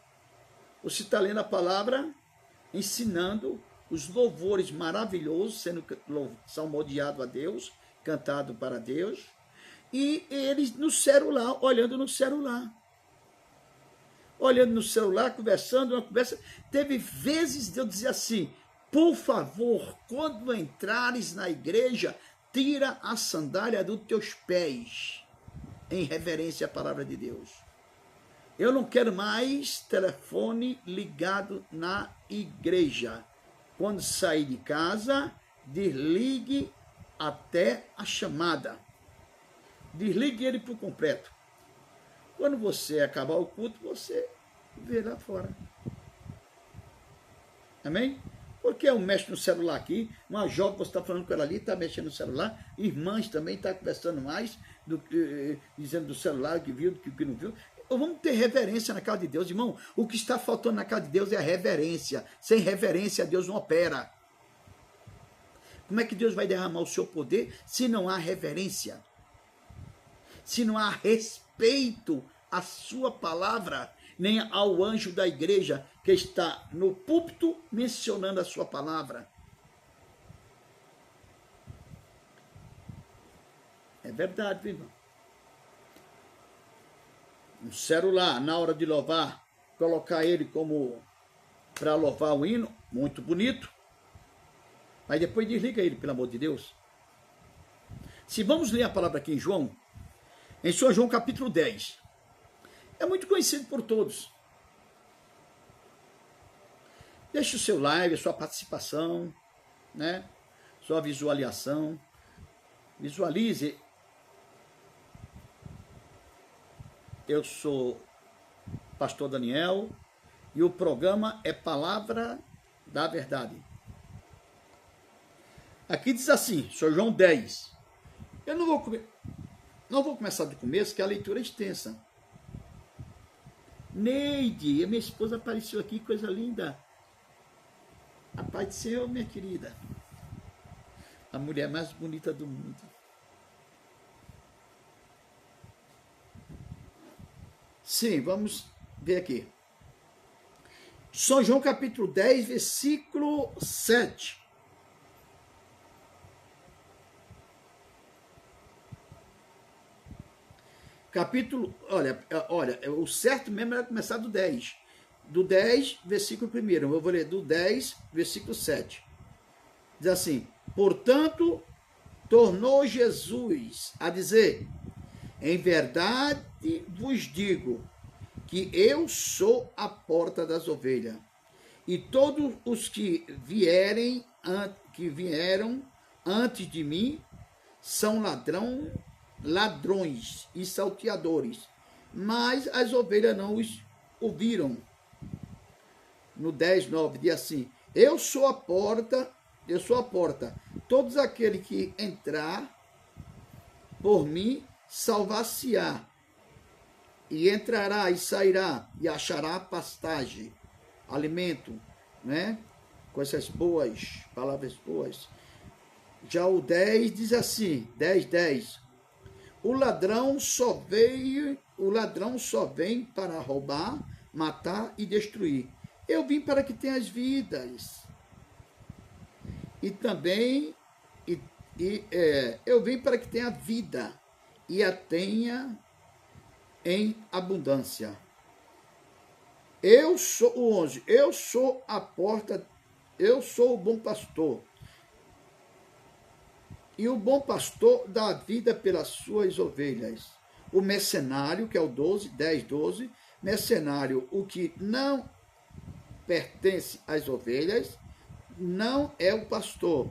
Você está lendo a palavra, ensinando os louvores maravilhosos, sendo salmodiado a Deus, cantado para Deus, e eles no celular, olhando no celular. Olhando no celular, conversando, uma conversa. Teve vezes de eu dizer assim, por favor, quando entrares na igreja, tira a sandália dos teus pés, em reverência à palavra de Deus. Eu não quero mais telefone ligado na igreja. Quando sair de casa, desligue até a chamada. Desligue ele por completo. Quando você acabar o culto, você vê lá fora. Amém? Porque eu mexo no celular aqui, uma jovem, você está falando com ela ali, está mexendo no celular, irmãs também estão conversando mais, dizendo do celular, que viu, que não viu. Vamos ter reverência na casa de Deus, irmão. O que está faltando na casa de Deus é a reverência. Sem reverência, Deus não opera. Como é que Deus vai derramar o seu poder se não há reverência? Se não há respeito à sua palavra, nem ao anjo da igreja que está no púlpito mencionando a sua palavra. É verdade, meu irmão. Um celular, na hora de louvar, colocar ele como para louvar o hino, muito bonito, mas depois desliga ele, pelo amor de Deus. Se vamos ler a palavra aqui em São João capítulo 10, é muito conhecido por todos. Deixe o seu like, a sua participação, né? Sua visualização. Visualize. Eu sou pastor Daniel e o programa é Palavra da Verdade. Aqui diz assim, São João 10. Eu não vou começar do começo, que a leitura é extensa. Neide, a minha esposa apareceu aqui, coisa linda. A paz do Senhor, minha querida. A mulher mais bonita do mundo. Sim, vamos ver aqui. São João capítulo 10, versículo 7. Capítulo, olha, o certo mesmo era começar do 10. Do 10, versículo 1. Eu vou ler do 10, versículo 7. Diz assim, portanto, tornou Jesus a dizer, em verdade vos digo, que eu sou a porta das ovelhas. E todos os que vieram antes de mim são ladrões e salteadores, mas as ovelhas não os ouviram. No 10, 9, diz assim, eu sou a porta, todos aqueles que entrar por mim, salvar-se-á, e entrará e sairá, e achará pastagem, alimento, né? Coisas boas, palavras boas. Já o 10 diz assim, 10. O ladrão só vem para roubar, matar e destruir. Eu vim para que tenhas vidas. E também, eu vim para que tenha vida e a tenha em abundância. Eu sou o 11, eu sou a porta, eu sou o bom pastor. E o bom pastor dá a vida pelas suas ovelhas. O mercenário, que é o 10, 12, mercenário, o que não pertence às ovelhas, não é o pastor.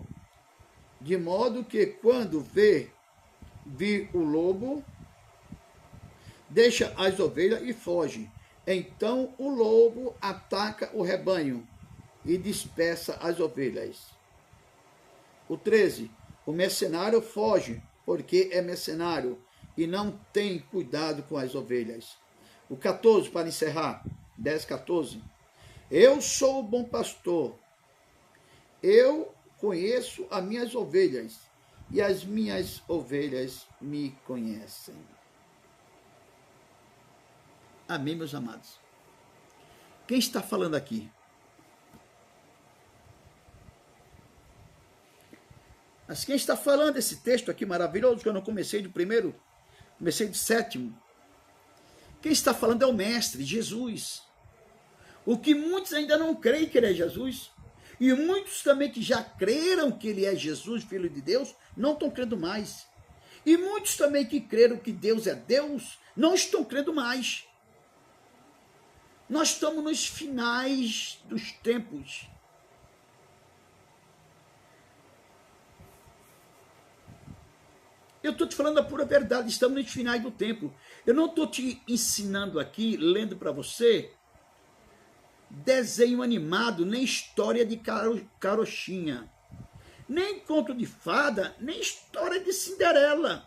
De modo que quando vir o lobo, deixa as ovelhas e foge. Então o lobo ataca o rebanho e dispersa as ovelhas. O 13, o mercenário foge, porque é mercenário e não tem cuidado com as ovelhas. O 14, para encerrar, 10, 14. Eu sou o bom pastor. Eu conheço as minhas ovelhas e as minhas ovelhas me conhecem. Amém, meus amados? Quem está falando aqui? Mas quem está falando esse texto aqui maravilhoso, que eu não comecei do primeiro, comecei do sétimo. Quem está falando é o Mestre, Jesus. O que muitos ainda não creem que ele é Jesus, e muitos também que já creram que ele é Jesus, Filho de Deus, não estão crendo mais. E muitos também que creram que Deus é Deus, não estão crendo mais. Nós estamos nos finais dos tempos. Eu estou te falando a pura verdade, estamos nos finais do tempo. Eu não estou te ensinando aqui, lendo para você, desenho animado, nem história de carochinha, nem conto de fada, nem história de Cinderela,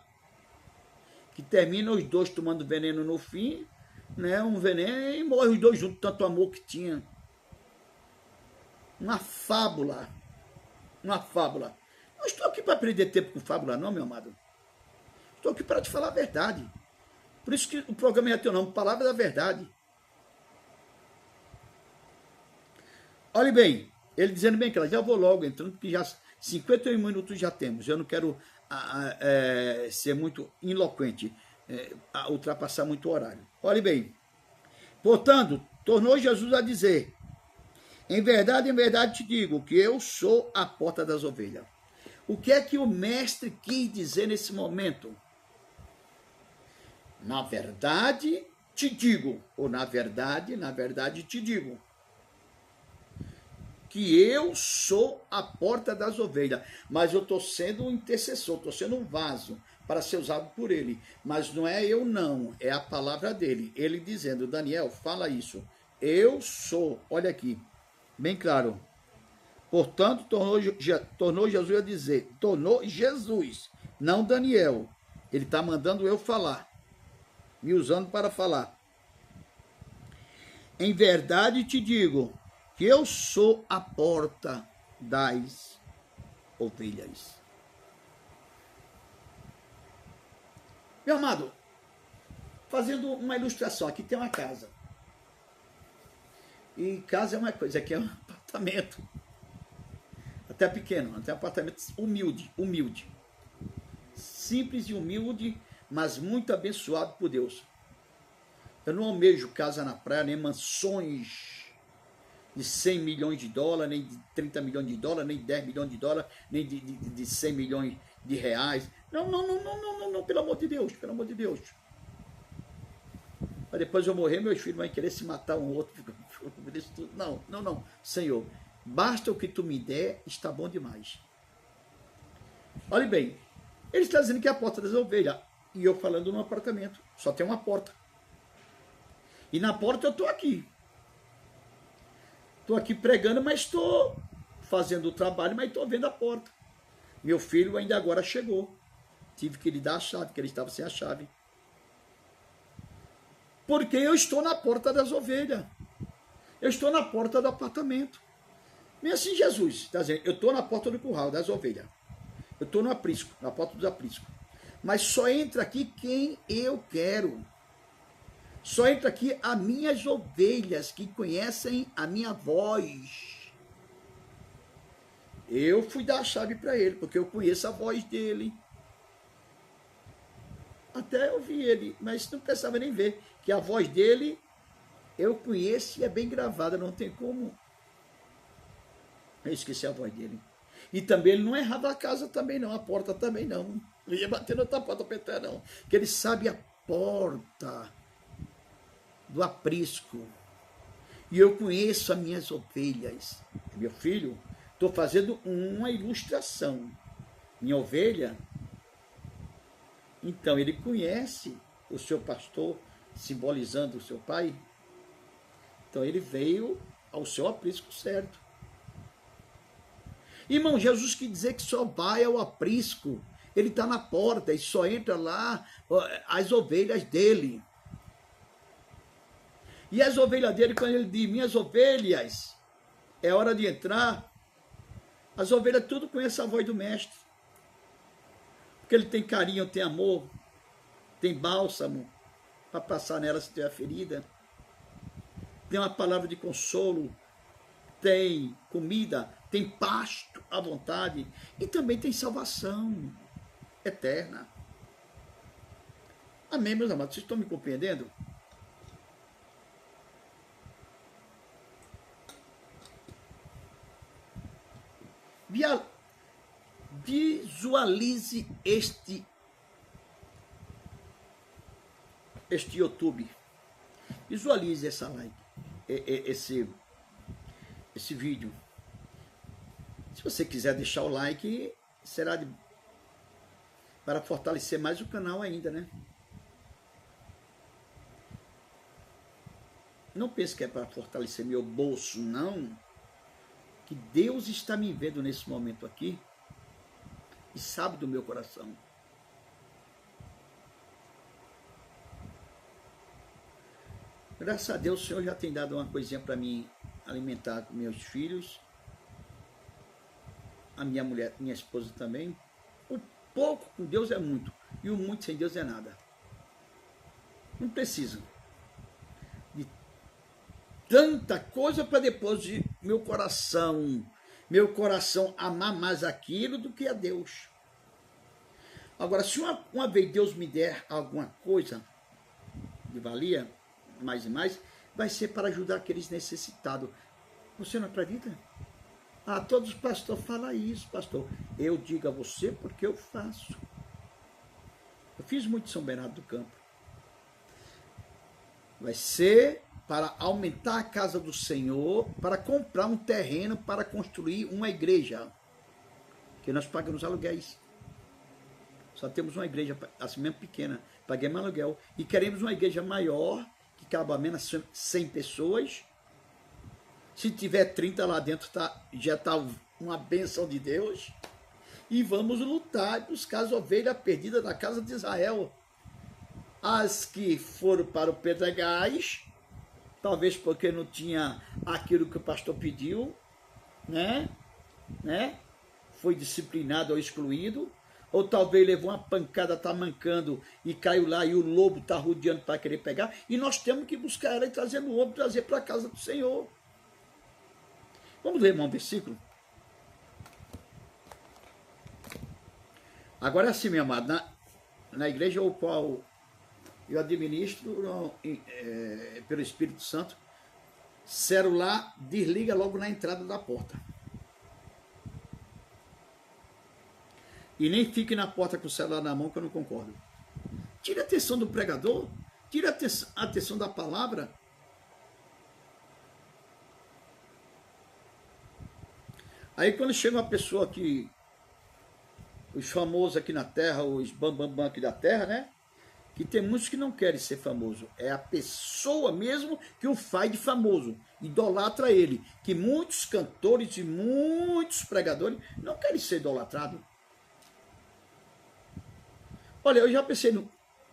que termina os dois tomando veneno no fim, né? Um veneno e morre os dois juntos, tanto amor que tinha. Uma fábula. Uma fábula. Não estou aqui para perder tempo com fábula, não, meu amado. Estou aqui para te falar a verdade. Por isso que o programa é teu nome, Palavra da Verdade. Olhe bem, ele dizendo bem que ela já vou logo entrando, porque já 51 minutos já temos. Eu não quero ser muito eloquente, ultrapassar muito o horário. Olhe bem, portanto, tornou Jesus a dizer, em verdade te digo que eu sou a porta das ovelhas. O que é que o mestre quis dizer nesse momento? Na verdade te digo, ou na verdade te digo, que eu sou a porta das ovelhas, mas eu estou sendo um intercessor, estou sendo um vaso para ser usado por ele, mas não é eu não, é a palavra dele, ele dizendo, Daniel, fala isso, eu sou, olha aqui, bem claro, portanto, tornou Jesus a dizer, tornou Jesus, não Daniel, ele está mandando eu falar, me usando para falar, em verdade te digo, que eu sou a porta das ovelhas. Meu amado, fazendo uma ilustração, aqui tem uma casa. E casa é uma coisa, aqui é um apartamento. Até pequeno, até um apartamento humilde. Simples e humilde, mas muito abençoado por Deus. Eu não almejo casa na praia, nem mansões de 100 milhões de dólares, nem de 30 milhões de dólares, nem de 10 milhões de dólares, nem de 100 milhões de reais. Não, pelo amor de Deus, pelo amor de Deus. Para depois eu morrer, meus filhos vão querer se matar um outro. Não, Senhor, basta o que tu me der, está bom demais. Olhe bem, ele está dizendo que é a porta das ovelhas, e eu falando num apartamento, só tem uma porta. E na porta eu estou aqui. Estou aqui pregando, mas estou fazendo o trabalho, mas estou vendo a porta. Meu filho ainda agora chegou. Tive que lhe dar a chave, porque ele estava sem a chave. Porque eu estou na porta das ovelhas. Eu estou na porta do apartamento. Nem assim Jesus está dizendo, eu estou na porta do curral das ovelhas. Eu estou no aprisco, na porta dos apriscos. Mas só entra aqui quem eu quero. Só entra aqui as minhas ovelhas que conhecem a minha voz. Eu fui dar a chave para ele, porque eu conheço a voz dele. Até eu vi ele, mas não pensava nem ver, que a voz dele eu conheço e é bem gravada, não tem como eu esqueci a voz dele. E também ele não errava a casa também não, a porta também não. Ele ia bater na outra porta para entrar não, porque ele sabe a porta do aprisco. E eu conheço as minhas ovelhas. Meu filho, estou fazendo uma ilustração. Minha ovelha, então ele conhece o seu pastor, simbolizando o seu pai. Então ele veio ao seu aprisco certo. Irmão, Jesus quis dizer que só vai ao aprisco. Ele está na porta e só entra lá as ovelhas dele. E as ovelhas dele, quando ele diz, minhas ovelhas, é hora de entrar, as ovelhas tudo conhecem a voz do mestre. Porque ele tem carinho, tem amor, tem bálsamo para passar nela se tiver ferida. Tem uma palavra de consolo, tem comida, tem pasto. à vontade e também tem salvação eterna. Amém, meus amados? Vocês estão me compreendendo? Visualize este YouTube. Visualize essa live, esse vídeo. Se você quiser deixar o like, será para fortalecer mais o canal ainda, né? Não pense que é para fortalecer meu bolso, não. Que Deus está me vendo nesse momento aqui e sabe do meu coração. Graças a Deus, o Senhor já tem dado uma coisinha para mim alimentar com meus filhos, a minha mulher, minha esposa também. O pouco com Deus é muito, e o muito sem Deus é nada. Não precisa de tanta coisa para depois de meu coração amar mais aquilo do que a Deus. Agora, se uma vez Deus me der alguma coisa de valia, mais e mais, vai ser para ajudar aqueles necessitados. Você não acredita? Ah, todos os pastores falam isso, pastor. Eu digo a você porque eu faço. Eu fiz muito em São Bernardo do Campo. Vai ser para aumentar a casa do Senhor, para comprar um terreno, para construir uma igreja. Que nós pagamos aluguéis. Só temos uma igreja, assim mesmo pequena, paguemos aluguel. E queremos uma igreja maior, que cabe a menos 100 pessoas. Se tiver 30 lá dentro, já está uma bênção de Deus. E vamos lutar e buscar as ovelhas perdidas da casa de Israel. As que foram para o Pedregais, talvez porque não tinha aquilo que o pastor pediu, né? Foi disciplinado ou excluído. Ou talvez levou uma pancada, está mancando e caiu lá e o lobo está rodeando para querer pegar. E nós temos que buscar ela e trazer no lobo, trazer para a casa do Senhor. Vamos ler um versículo? Agora é assim, meu amado, na igreja ao qual eu administro pelo Espírito Santo, celular desliga logo na entrada da porta. E nem fique na porta com o celular na mão, que eu não concordo. Tire a atenção do pregador, tire a atenção da palavra. Aí quando chega uma pessoa que, os famosos aqui na terra, os bambambam aqui da terra, né? Que tem muitos que não querem ser famoso. É a pessoa mesmo que o faz de famoso. Idolatra ele. Que muitos cantores e muitos pregadores não querem ser idolatrados. Olha, eu já pensei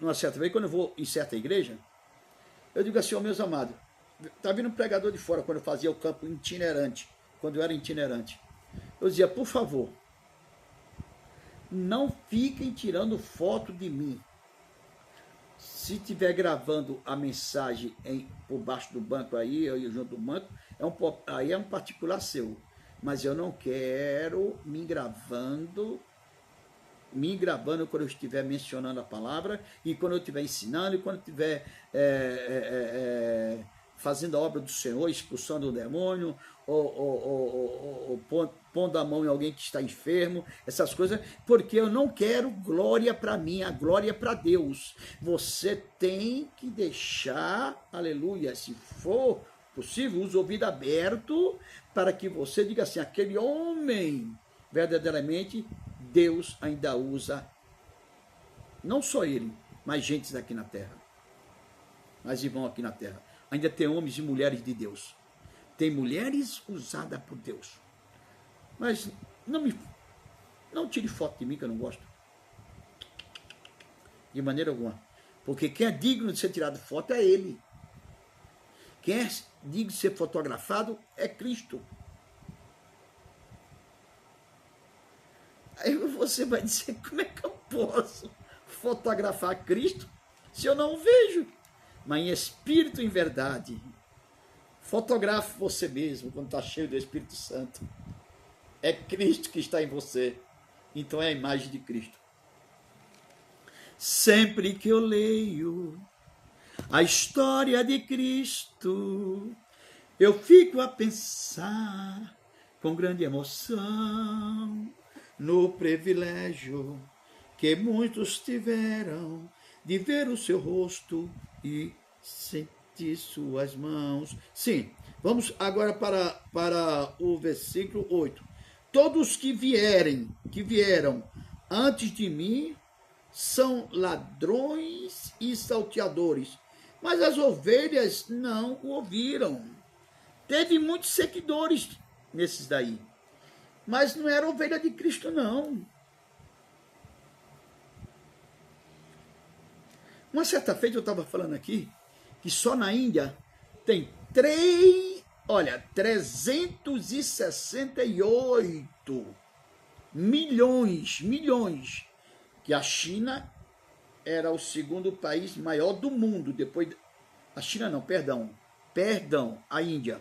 numa certa vez, quando eu vou em certa igreja, eu digo assim, ó, meus amados, tá vindo um pregador de fora, quando eu fazia o campo itinerante, quando eu era itinerante. Eu dizia, por favor, não fiquem tirando foto de mim. Se estiver gravando a mensagem por baixo do banco aí, eu junto do banco, aí é um particular seu. Mas eu não quero me gravando quando eu estiver mencionando a palavra, e quando eu estiver ensinando, e quando eu estiver fazendo a obra do Senhor, expulsando o demônio, ou pondo a mão em alguém que está enfermo, essas coisas, porque eu não quero glória para mim, a glória é para Deus. Você tem que deixar, aleluia, se for possível, os ouvidos abertos, para que você diga assim, aquele homem, verdadeiramente, Deus ainda usa, não só ele, mas gente aqui na terra, mas irmãos aqui na terra. Ainda tem homens e mulheres de Deus. Tem mulheres usadas por Deus. Mas não tire foto de mim, que eu não gosto. De maneira alguma. Porque quem é digno de ser tirado foto é ele. Quem é digno de ser fotografado é Cristo. Aí você vai dizer, como é que eu posso fotografar Cristo se eu não o vejo? Mas em espírito e em verdade. Fotografe você mesmo quando está cheio do Espírito Santo. É Cristo que está em você. Então é a imagem de Cristo. Sempre que eu leio a história de Cristo, eu fico a pensar com grande emoção no privilégio que muitos tiveram de ver o seu rosto e sentir suas mãos. Sim, vamos agora para o versículo 8. Todos que vieram antes de mim são ladrões e salteadores, mas as ovelhas não o ouviram. Teve muitos seguidores nesses daí, mas não era ovelha de Cristo, não. Uma certa feita eu estava falando aqui que só na Índia tem 368 milhões, que a China era o segundo país maior do mundo, depois a China não, perdão, a Índia.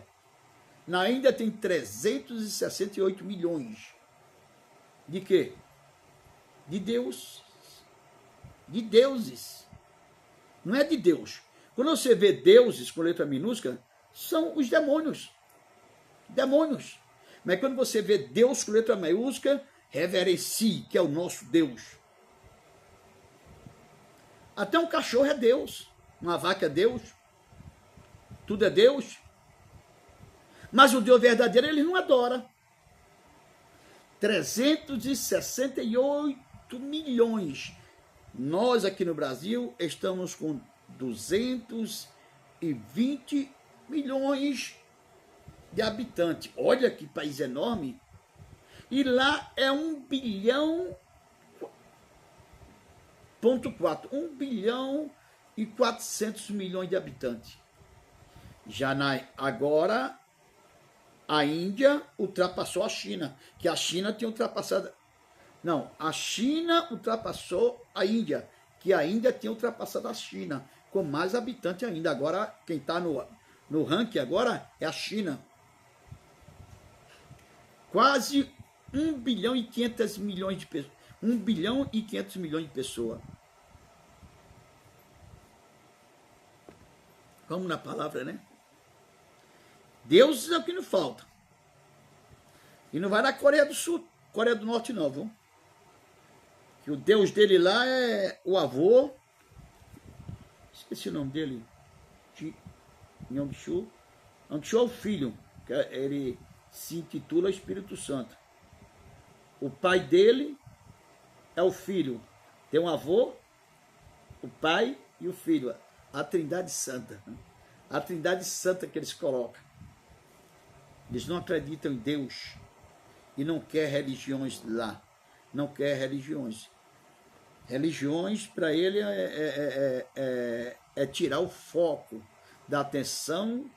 Na Índia tem 368 milhões. De quê? De Deus. De deuses. Não é de Deus. Quando você vê deuses com letra minúscula, são os demônios. Demônios. Mas quando você vê Deus com letra maiúscula, reverencie, que é o nosso Deus. Até um cachorro é Deus. Uma vaca é Deus. Tudo é Deus. Mas o Deus verdadeiro ele não adora. 368 milhões. Nós aqui no Brasil estamos com 220 milhões de habitantes. Olha que país enorme. E lá é 1,4 bilhão e 400 milhões de habitantes. Já agora a Índia ultrapassou a China, que a China tinha ultrapassado. Não, a China ultrapassou a Índia, que a Índia tinha ultrapassado a China, com mais habitantes ainda. Agora, quem está no ranking agora é a China. Quase 1 bilhão e 500 milhões de pessoas. 1 bilhão e 500 milhões de pessoas. Vamos na palavra, né? Deus é o que não falta. E não vai na Coreia do Sul, Coreia do Norte não, viu? Que o Deus dele lá é o avô. Esqueci o nome dele. Yong-Shu. Yong-Shu é o filho. Ele se intitula Espírito Santo. O pai dele é o filho. Tem um avô, o pai e o filho. A Trindade Santa. A Trindade Santa que eles colocam. Eles não acreditam em Deus e não querem religiões lá. Não querem religiões. Religiões, para ele, é tirar o foco da atenção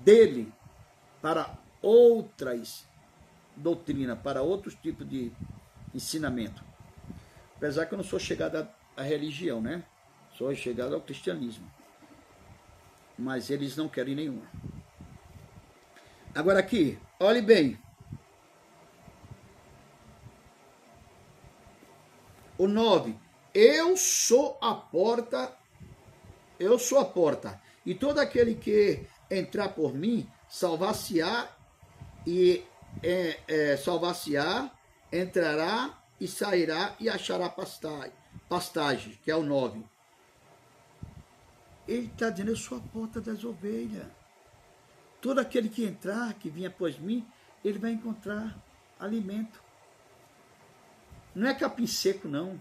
dele para outras doutrinas, para outros tipos de ensinamento. Apesar que eu não sou chegado à religião, né? Sou chegado ao cristianismo. Mas eles não querem nenhuma. Agora aqui, olhe bem. O 9. Eu sou a porta, e todo aquele que entrar por mim, salvar-se-á, entrará e sairá e achará pastagem, que é o 9. Ele está dizendo, eu sou a porta das ovelhas. Todo aquele que entrar, que vinha após mim, ele vai encontrar alimento. Não é capim seco, não.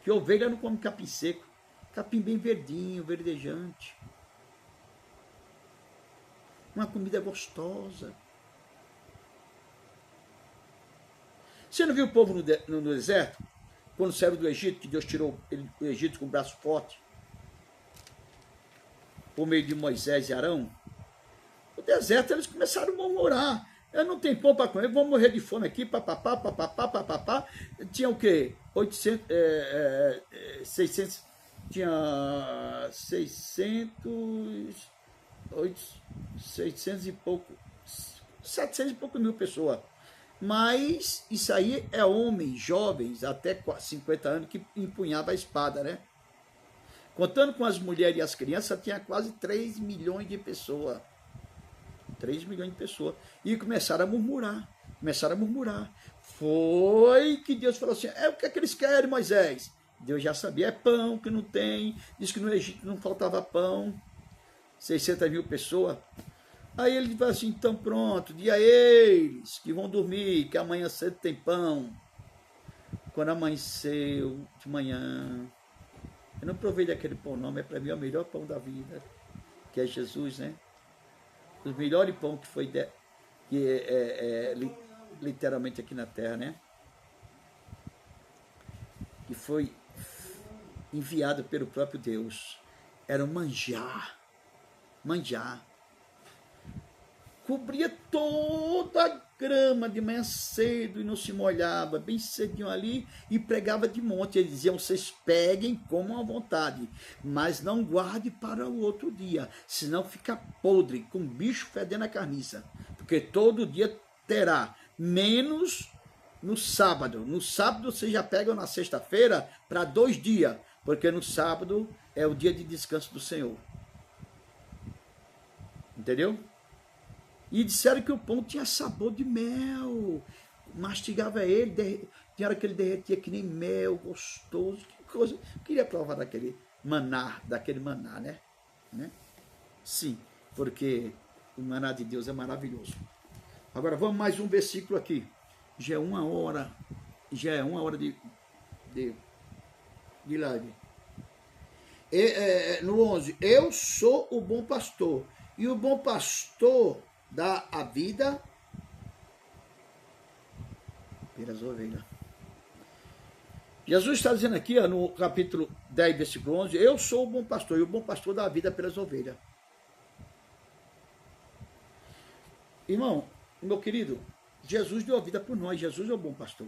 Que ovelha não come capim seco. Capim bem verdinho, verdejante. Uma comida gostosa. Você não viu o povo no deserto? Quando saiu do Egito, que Deus tirou o Egito com o braço forte? Por meio de Moisés e Arão? No deserto eles começaram a murmurar. Eu não tenho pão para comer, vou morrer de fome aqui, papapá, papapá, papapá. Tinha o quê? 600, tinha 600, 600 e pouco, 700 e pouco mil pessoas. Mas isso aí é homens, jovens, até 50 anos, que empunhava a espada, né? Contando com as mulheres e as crianças, tinha quase 3 milhões de pessoas. 3 milhões de pessoas. E começaram a murmurar. Foi que Deus falou assim, o que é que eles querem, Moisés? Deus já sabia, é pão que não tem. Diz que no Egito não faltava pão. 600 mil pessoas. Aí ele falou assim, então pronto, dia eles que vão dormir, que amanhã cedo tem pão. Quando amanheceu de manhã, eu não provei daquele pão não, mas para mim é o melhor pão da vida, que é Jesus, né? O melhor pão que foi, literalmente aqui na terra, né? Que foi enviado pelo próprio Deus. Era um manjar. Cobria toda a grama de manhã cedo e não se molhava, bem cedinho ali, e pregava de monte. Eles diziam, vocês peguem, comam à vontade, mas não guarde para o outro dia, senão fica podre, com bicho fedendo a carniça, porque todo dia terá, menos no sábado. No sábado vocês já pegam na sexta-feira para 2 dias, porque no sábado é o dia de descanso do Senhor. Entendeu? E disseram que o pão tinha sabor de mel. Mastigava ele, tinha hora que ele derretia que nem mel, gostoso. Que coisa. Eu queria provar daquele maná, né? Sim, porque o maná de Deus é maravilhoso. Agora vamos mais um versículo aqui. Já é uma hora de live. No 11, eu sou o bom pastor, e o bom pastor dá a vida pelas ovelhas. Jesus está dizendo aqui, no capítulo 10, versículo 11, eu sou o bom pastor, e o bom pastor dá a vida pelas ovelhas. Irmão, meu querido, Jesus deu a vida por nós, Jesus é o bom pastor.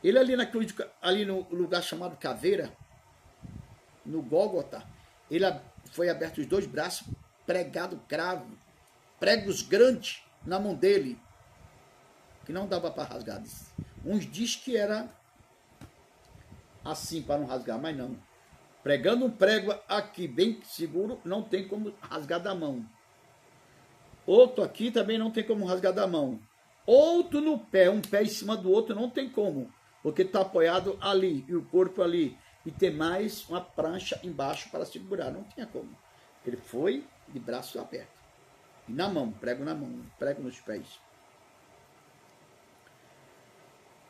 Ele ali no lugar chamado Caveira, no Gólgota, ele foi aberto os 2 braços, pregado cravo, pregos grandes na mão dele, que não dava para rasgar. Uns diz que era assim para não rasgar, mas não. Pregando um prego aqui bem seguro, não tem como rasgar da mão. Outro aqui também não tem como rasgar da mão. Outro no pé, um pé em cima do outro, não tem como, porque está apoiado ali, e o corpo ali, e tem mais uma prancha embaixo para segurar, não tinha como. Ele foi de braços abertos, e na mão, prego nos pés.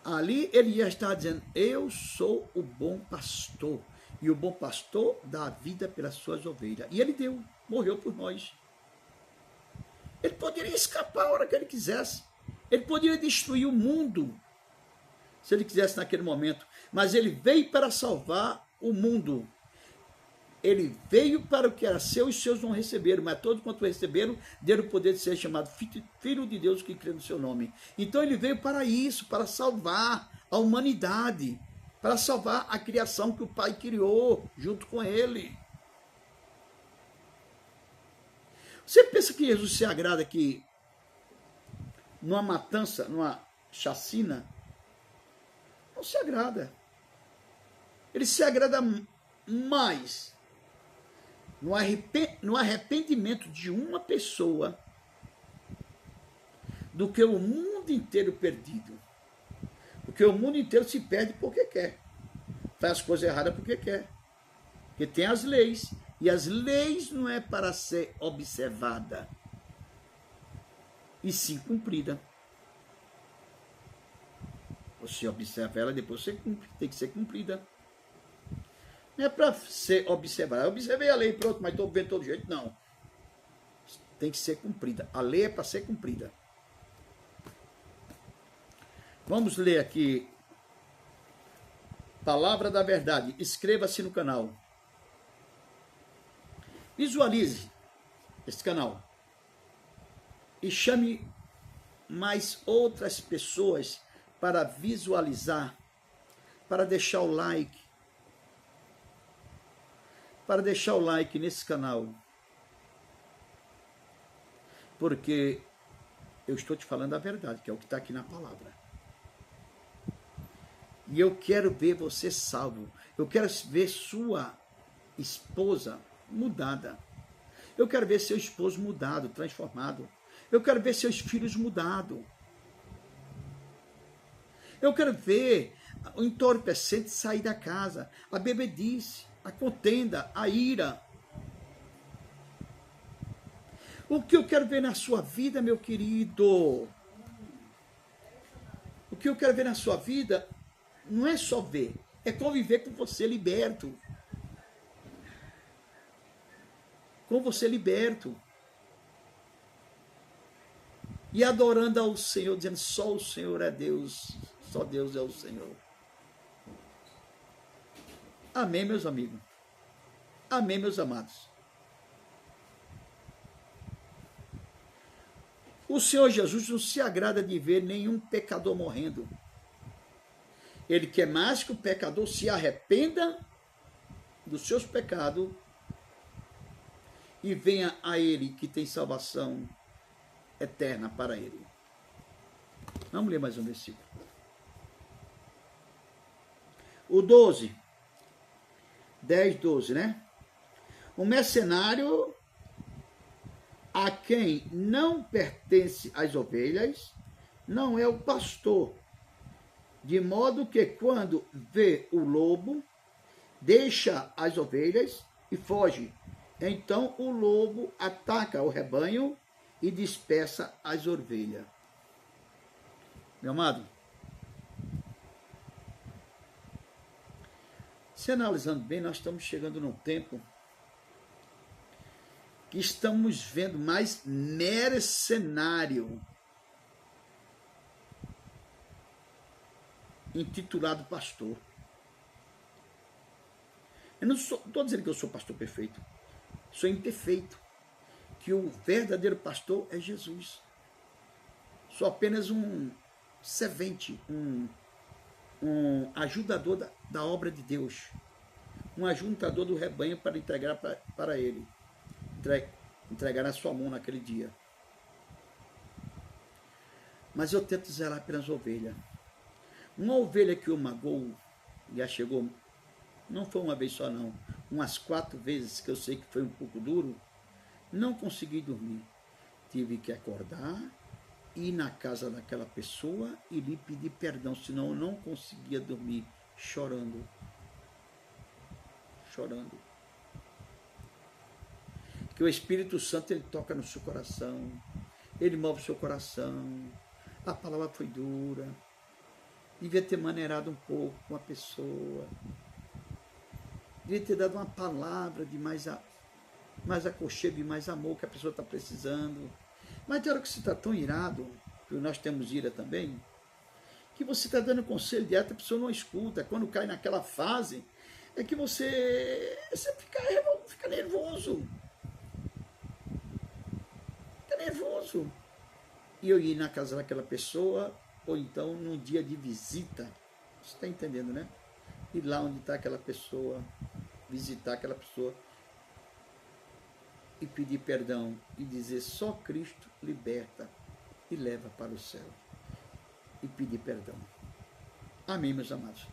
Ali ele já está dizendo, eu sou o bom pastor, e o bom pastor dá a vida pelas suas ovelhas. E ele morreu por nós. Ele poderia escapar a hora que ele quisesse. Ele poderia destruir o mundo, se ele quisesse naquele momento. Mas ele veio para salvar o mundo. Ele veio para o que era seu e os seus não receberam. Mas todos quanto receberam, deram o poder de ser chamado filho de Deus que crê no seu nome. Então ele veio para isso, para salvar a humanidade. Para salvar a criação que o Pai criou junto com ele. Você pensa que Jesus se agrada que numa matança, numa chacina? Não se agrada. Ele se agrada mais no arrependimento de uma pessoa do que o mundo inteiro perdido. Porque o mundo inteiro se perde porque quer. Faz as coisas erradas porque quer. Porque tem as leis. E as leis não é para ser observada, e sim cumprida. Você observa ela, depois você cumpre, tem que ser cumprida. Não é para ser observada. Eu observei a lei, pronto, mas estou vendo de todo jeito. Não. Tem que ser cumprida. A lei é para ser cumprida. Vamos ler aqui. Palavra da verdade. Inscreva-se no canal. Visualize esse canal e chame mais outras pessoas para visualizar, para deixar o like, nesse canal. Porque eu estou te falando a verdade, que é o que está aqui na palavra. E eu quero ver você salvo. Eu quero ver sua esposa mudada. Eu quero ver seu esposo mudado, transformado. Eu quero ver seus filhos mudados. Eu quero ver o entorpecente sair da casa, a bebedice, a contenda, a ira. O que eu quero ver na sua vida, meu querido? O que eu quero ver na sua vida não é só ver, é conviver com você liberto. Com você liberto. E adorando ao Senhor, dizendo, só o Senhor é Deus, só Deus é o Senhor. Amém, meus amigos. Amém, meus amados. O Senhor Jesus não se agrada de ver nenhum pecador morrendo. Ele quer mais que o pecador se arrependa dos seus pecados e venha a Ele que tem salvação eterna para Ele. Vamos ler mais um versículo. O 12. 10, 12, né? O mercenário a quem não pertence as ovelhas não é o pastor, de modo que quando vê o lobo, deixa as ovelhas e foge. Então o lobo ataca o rebanho e dispersa as ovelhas. Meu amado, se analisando bem, nós estamos chegando num tempo que estamos vendo mais mercenário, intitulado pastor. Eu não estou dizendo que eu sou pastor perfeito, sou imperfeito, que o verdadeiro pastor é Jesus. Sou apenas um servente, um ajudador da obra de Deus, um ajuntador do rebanho para entregar para Ele, entregar na sua mão naquele dia. Mas eu tento zelar pelas ovelhas. Uma ovelha que o magoou, já chegou, não foi uma vez só não, umas 4 vezes, que eu sei que foi um pouco duro, não consegui dormir. Tive que acordar, ir na casa daquela pessoa e lhe pedir perdão, senão eu não conseguia dormir, chorando. Que o Espírito Santo, ele toca no seu coração, ele move o seu coração. A palavra foi dura, devia ter maneirado um pouco com a pessoa, devia ter dado uma palavra de mais aconchego e mais amor que a pessoa está precisando. Mas tem hora que você está tão irado, que nós temos ira também, que você está dando conselho direto, a pessoa não escuta. Quando cai naquela fase, é que você fica nervoso. E eu ir na casa daquela pessoa, ou então num dia de visita, você está entendendo, né? Ir lá onde está aquela pessoa, visitar aquela pessoa e pedir perdão e dizer, só Cristo liberta e leva para o céu. E pedir perdão. Amém, meus amados?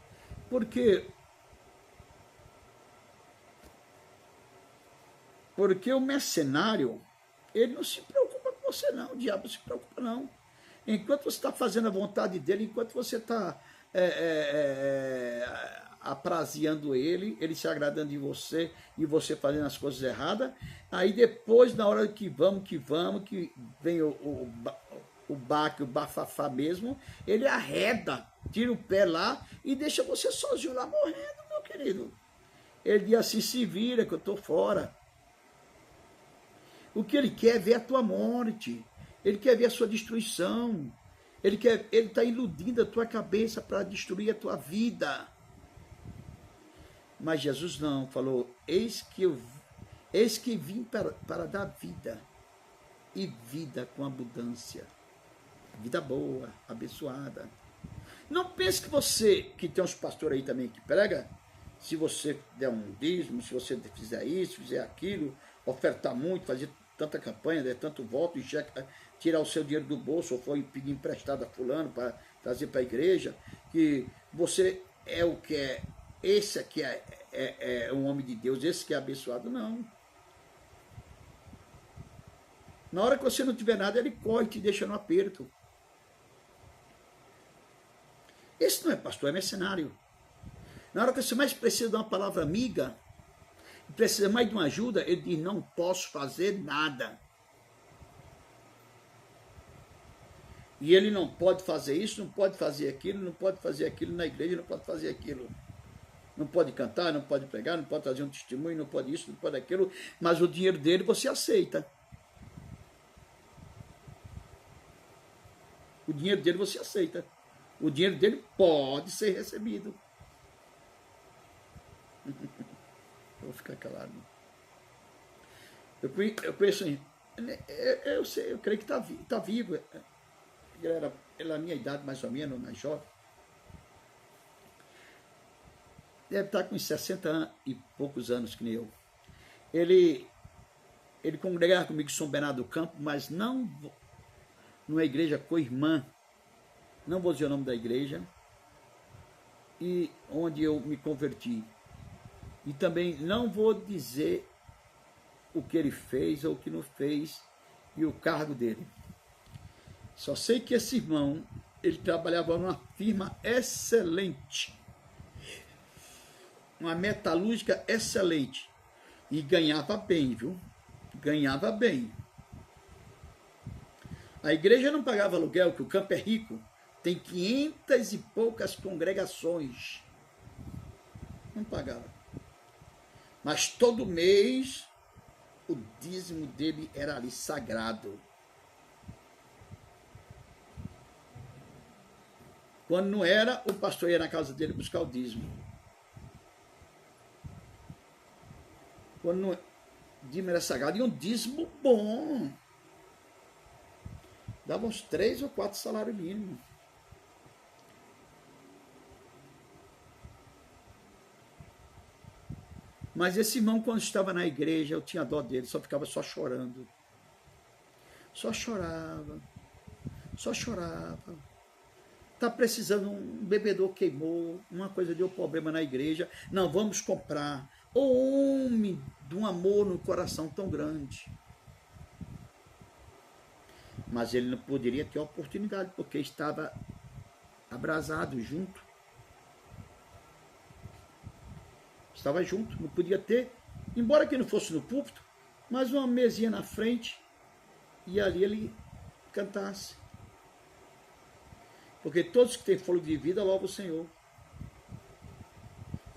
Porque o mercenário, ele não se preocupa com você não, o diabo não se preocupa não. Enquanto você está fazendo a vontade dele, enquanto você está apraziando ele se agradando de você e você fazendo as coisas erradas, aí depois, na hora que vem o baque, o bafafá mesmo, ele arreda, tira o pé lá e deixa você sozinho lá morrendo, meu querido. Ele diz assim, se vira que eu estou fora. O que ele quer é ver a tua morte, ele quer ver a sua destruição, ele está iludindo a tua cabeça para destruir a tua vida. Mas Jesus não, falou, eis que vim para dar vida, e vida com abundância, vida boa, abençoada. Não pense que você, que tem uns pastores aí também que prega, se você der um dízimo, se você fizer isso, fizer aquilo, ofertar muito, fazer tanta campanha, der tanto voto, tirar o seu dinheiro do bolso, ou foi pedir emprestado a fulano para trazer para a igreja, que você é o que é, esse aqui é um homem de Deus, esse que é abençoado, não. Na hora que você não tiver nada, ele corre e te deixa no aperto. Esse não é pastor, é mercenário. Na hora que você mais precisa de uma palavra amiga, precisa mais de uma ajuda, ele diz, não posso fazer nada. E ele não pode fazer isso, não pode fazer aquilo, não pode fazer aquilo na igreja, não pode fazer aquilo. Não pode cantar, não pode pregar, não pode trazer um testemunho, não pode isso, não pode aquilo, mas o dinheiro dele você aceita. O dinheiro dele você aceita. O dinheiro dele pode ser recebido. Vou ficar calado. Eu conheço, eu creio que está vivo. Ele era a minha idade, mais ou menos, mais jovem. Deve estar com uns 60 e poucos anos, que nem eu. Ele congregava comigo em São Bernardo do Campo, mas não numa igreja co-irmã. Não vou dizer o nome da igreja. E onde eu me converti. E também não vou dizer o que ele fez ou o que não fez e o cargo dele. Só sei que esse irmão, ele trabalhava numa firma excelente. Uma metalúrgica excelente. E ganhava bem, viu? Ganhava bem. A igreja não pagava aluguel, que o campo é rico. Tem 500 e poucas congregações. Não pagava. Mas todo mês, o dízimo dele era ali sagrado. Quando não era, o pastor ia na casa dele buscar o dízimo. Quando não, o dízimo era sagrado, e um dízimo bom. Dava uns 3 ou 4 salários mínimos. Mas esse irmão, quando estava na igreja, eu tinha dó dele, só ficava só chorando. Só chorava. Só chorava. Está precisando, um bebedor queimou, uma coisa deu problema na igreja. Não, vamos comprar. O homem de um amor no coração tão grande. Mas ele não poderia ter oportunidade, porque estava abrasado junto. Estava junto, não podia ter, embora que não fosse no púlpito, mas uma mesinha na frente e ali ele cantasse. Porque todos que têm fôlego de vida louvam o Senhor.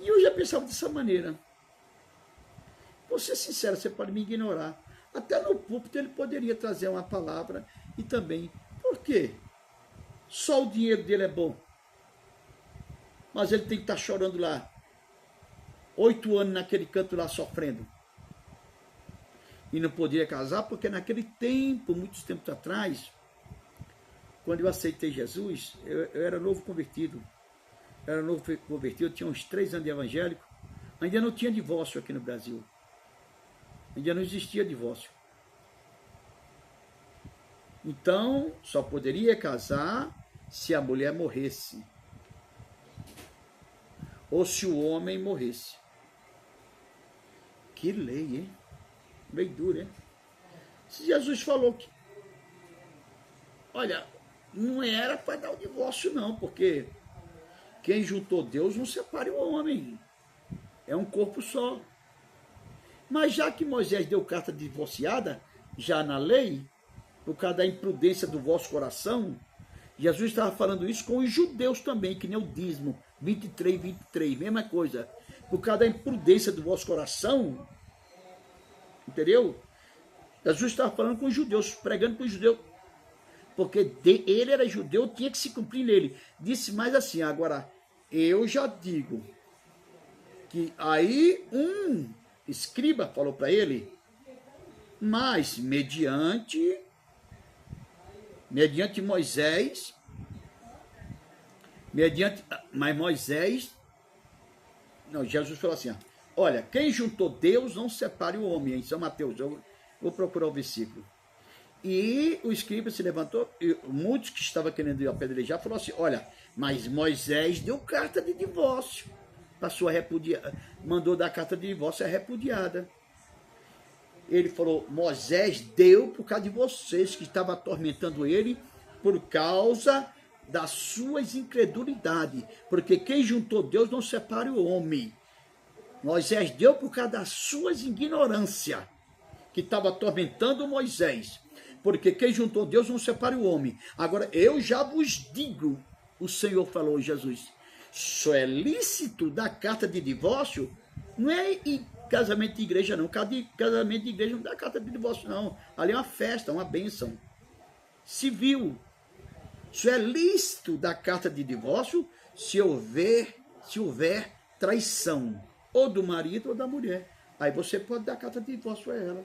E eu já pensava dessa maneira. Vou ser sincero, você pode me ignorar. Até no púlpito ele poderia trazer uma palavra e também. Por quê? Só o dinheiro dele é bom. Mas ele tem que estar chorando lá. 8 anos naquele canto lá sofrendo. E não podia casar porque naquele tempo, muitos tempos atrás, quando eu aceitei Jesus, eu era novo convertido. Eu tinha uns 3 anos de evangélico. Ainda não tinha divórcio aqui no Brasil. Ainda não existia divórcio. Então, só poderia casar se a mulher morresse. Ou se o homem morresse. Que lei, hein? Lei dura, hein? Se Jesus falou que... Olha, não era para dar o divórcio, não, porque quem juntou Deus não separa o homem. É um corpo só. Mas já que Moisés deu carta divorciada, já na lei, por causa da imprudência do vosso coração, Jesus estava falando isso com os judeus também, que nem o dízimo, 23, mesma coisa. Por causa da imprudência do vosso coração, entendeu? Jesus estava falando com os judeus, pregando para os judeus, porque ele era judeu, tinha que se cumprir nele. Disse mais assim, agora, eu já digo, que aí um escriba falou para ele, mas mediante Moisés, mas Moisés, não, Jesus falou assim, Olha, quem juntou Deus não separe o homem, em São Mateus. Eu vou procurar o versículo. E o escriba se levantou, e muitos que estavam querendo apedrejar, falou assim, olha, mas Moisés deu carta de divórcio para sua repudiada, mandou dar carta de divórcio, é repudiada. Ele falou, Moisés deu por causa de vocês que estavam atormentando ele por causa das suas incredulidades, porque quem juntou Deus não separe o homem. Moisés deu por causa das suas ignorâncias, que estava atormentando Moisés, porque quem juntou Deus não separe o homem. Agora, eu já vos digo, o Senhor falou, Jesus, só é lícito dar carta de divórcio, não é em casamento de igreja não, casamento de igreja não dá carta de divórcio não, ali é uma festa, uma bênção civil. Só é lícito dar carta de divórcio se houver traição, ou do marido ou da mulher. Aí você pode dar carta de divórcio a ela.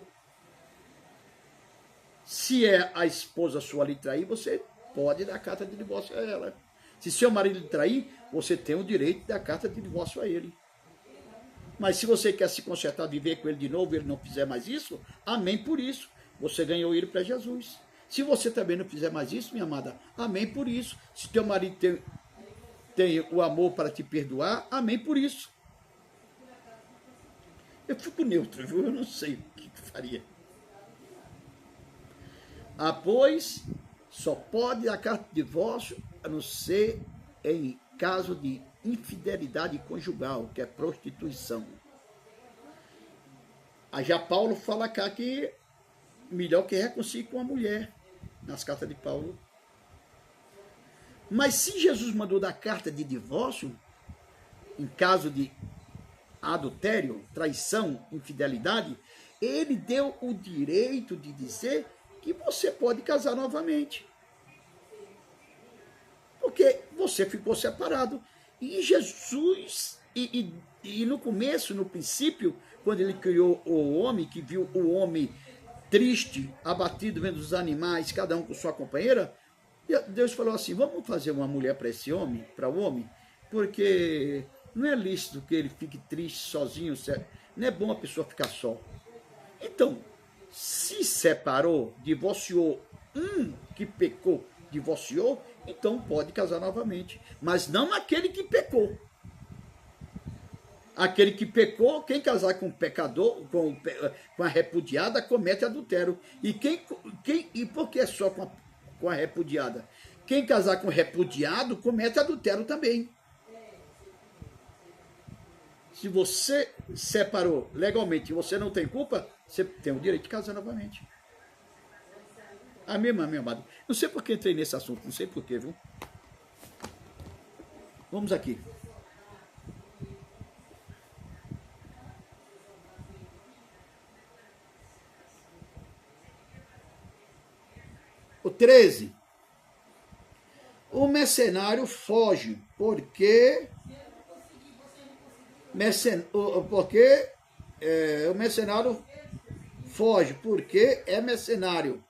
Se é a esposa sua lhe trair, você pode dar carta de divórcio a ela. Se seu marido lhe trair, você tem o direito de dar carta de divórcio a ele. Mas se você quer se consertar, viver com ele de novo, ele não fizer mais isso, amém por isso. Você ganhou ele para Jesus. Se você também não fizer mais isso, minha amada, amém por isso. Se teu marido tem o amor para te perdoar, amém por isso. Eu fico neutro, viu? Eu não sei o que faria. Pois só pode dar carta de divórcio a não ser em caso de infidelidade conjugal, que é prostituição. Aí já Paulo fala cá que melhor que reconcilie com a mulher, nas cartas de Paulo. Mas se Jesus mandou dar carta de divórcio, em caso de adultério, traição, infidelidade, ele deu o direito de dizer que você pode casar novamente. Porque você ficou separado. E Jesus, e no começo, no princípio, quando ele criou o homem, que viu o homem triste, abatido, vendo os animais, cada um com sua companheira, Deus falou assim, vamos fazer uma mulher para esse homem, para o homem, porque não é lícito que ele fique triste, sozinho, não é bom a pessoa ficar só. Então, se separou, divorciou, que pecou, divorciou, então pode casar novamente. Mas não aquele que pecou. Aquele que pecou, quem casar com o pecador, com a repudiada, comete adultério. E por que só com a repudiada? Quem casar com o repudiado, comete adultério também. Se você separou legalmente e você não tem culpa, você tem o direito de casar novamente. Amém, meu amado? Não sei por que entrei nesse assunto, não sei por que, viu? Vamos aqui. O 13. O mercenário foge, porque o mercenário foge, porque é mercenário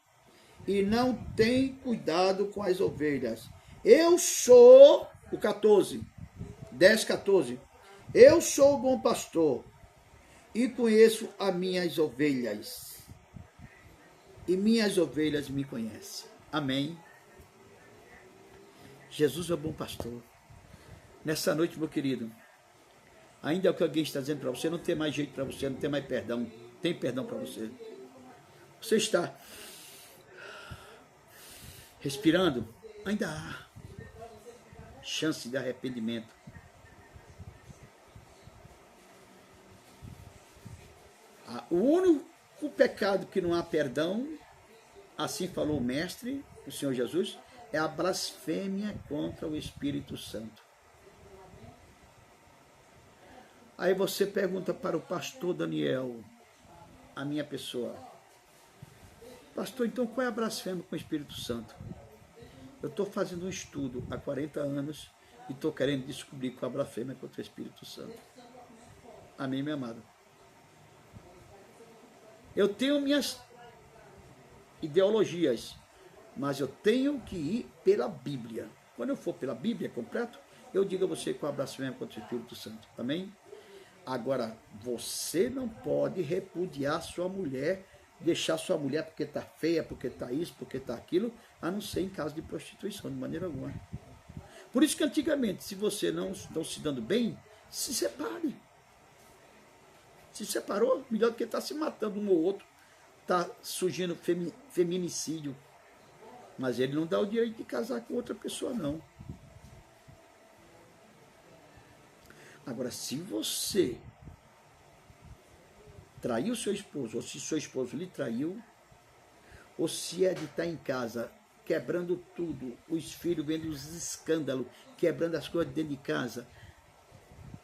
e não tem cuidado com as ovelhas. Eu sou, o 14, 10, 14, eu sou o bom pastor e conheço as minhas ovelhas, e minhas ovelhas me conhecem. Amém. Jesus é o bom pastor. Nessa noite, meu querido, ainda é o que alguém está dizendo para você, não tem mais jeito para você, não tem mais perdão, tem perdão para você. Você está respirando, ainda há chance de arrependimento. O único pecado que não há perdão, assim falou o Mestre, o Senhor Jesus, é a blasfêmia contra o Espírito Santo. Aí você pergunta para o pastor Daniel, a minha pessoa, pastor, então qual é a blasfêmia com o Espírito Santo? Eu estou fazendo um estudo há 40 anos e estou querendo descobrir qual é a blasfêmia contra o Espírito Santo. Amém, meu amado? Eu tenho minhas ideologias, mas eu tenho que ir pela Bíblia. Quando eu for pela Bíblia completo, eu digo a você qual é a blasfêmia contra o Espírito Santo. Amém? Agora, você não pode repudiar sua mulher, deixar sua mulher porque está feia, porque está isso, porque está aquilo, a não ser em caso de prostituição, de maneira alguma. Por isso que antigamente, se você não está se dando bem, se separe. Se separou, melhor do que estar se matando um ou outro, está surgindo feminicídio. Mas ele não dá o direito de casar com outra pessoa, não. Agora, se você traiu seu esposo, ou se seu esposo lhe traiu, ou se é de estar em casa quebrando tudo, os filhos vendo os escândalos, quebrando as coisas dentro de casa,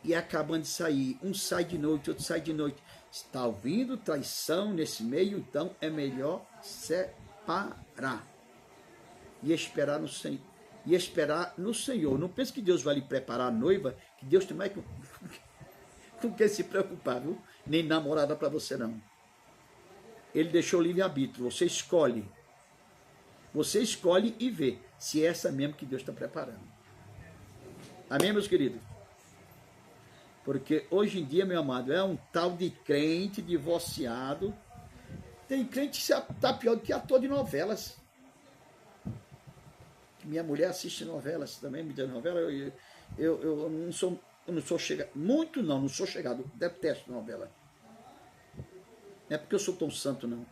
e acabando de sair, um sai de noite, outro sai de noite, está ouvindo traição nesse meio, então é melhor separar e esperar no Senhor. E esperar no Senhor. Não pense que Deus vai lhe preparar a noiva, que Deus tem mais com quem se preocupar, viu? Nem namorada para você, não. Ele deixou livre-arbítrio, você escolhe. Você escolhe e vê se é essa mesmo que Deus está preparando. Amém, meus queridos? Porque hoje em dia, meu amado, é um tal de crente divorciado. Tem crente que está pior do que ator de novelas. Minha mulher assiste novelas também, mídia novela. Eu não sou chegado. Muito não sou chegado. Detesto novela. Não é porque eu sou tão santo, não.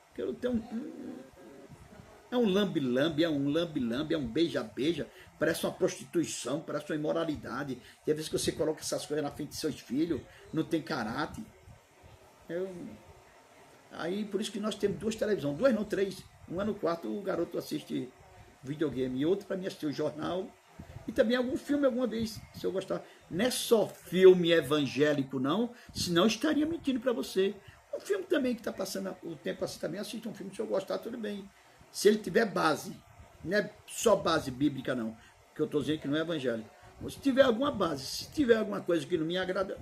Porque eu tenho é um lambe-lambe, é um beija-beija. Parece uma prostituição, parece uma imoralidade. Tem vezes que você coloca essas coisas na frente de seus filhos, não tem caráter. Aí, por isso que nós temos 2 televisões. 2 não, 3. Uma no quarto, o garoto assiste videogame, e outro para mim assistir o jornal, e também algum filme alguma vez, se eu gostar. Não é só filme evangélico, não, senão estaria mentindo para você. Um filme também que está passando o tempo assim, também assiste um filme, se eu gostar, tudo bem. Se ele tiver base, não é só base bíblica, não, que eu estou dizendo que não é evangélico. Mas se tiver alguma base, se tiver alguma coisa que não me agrada,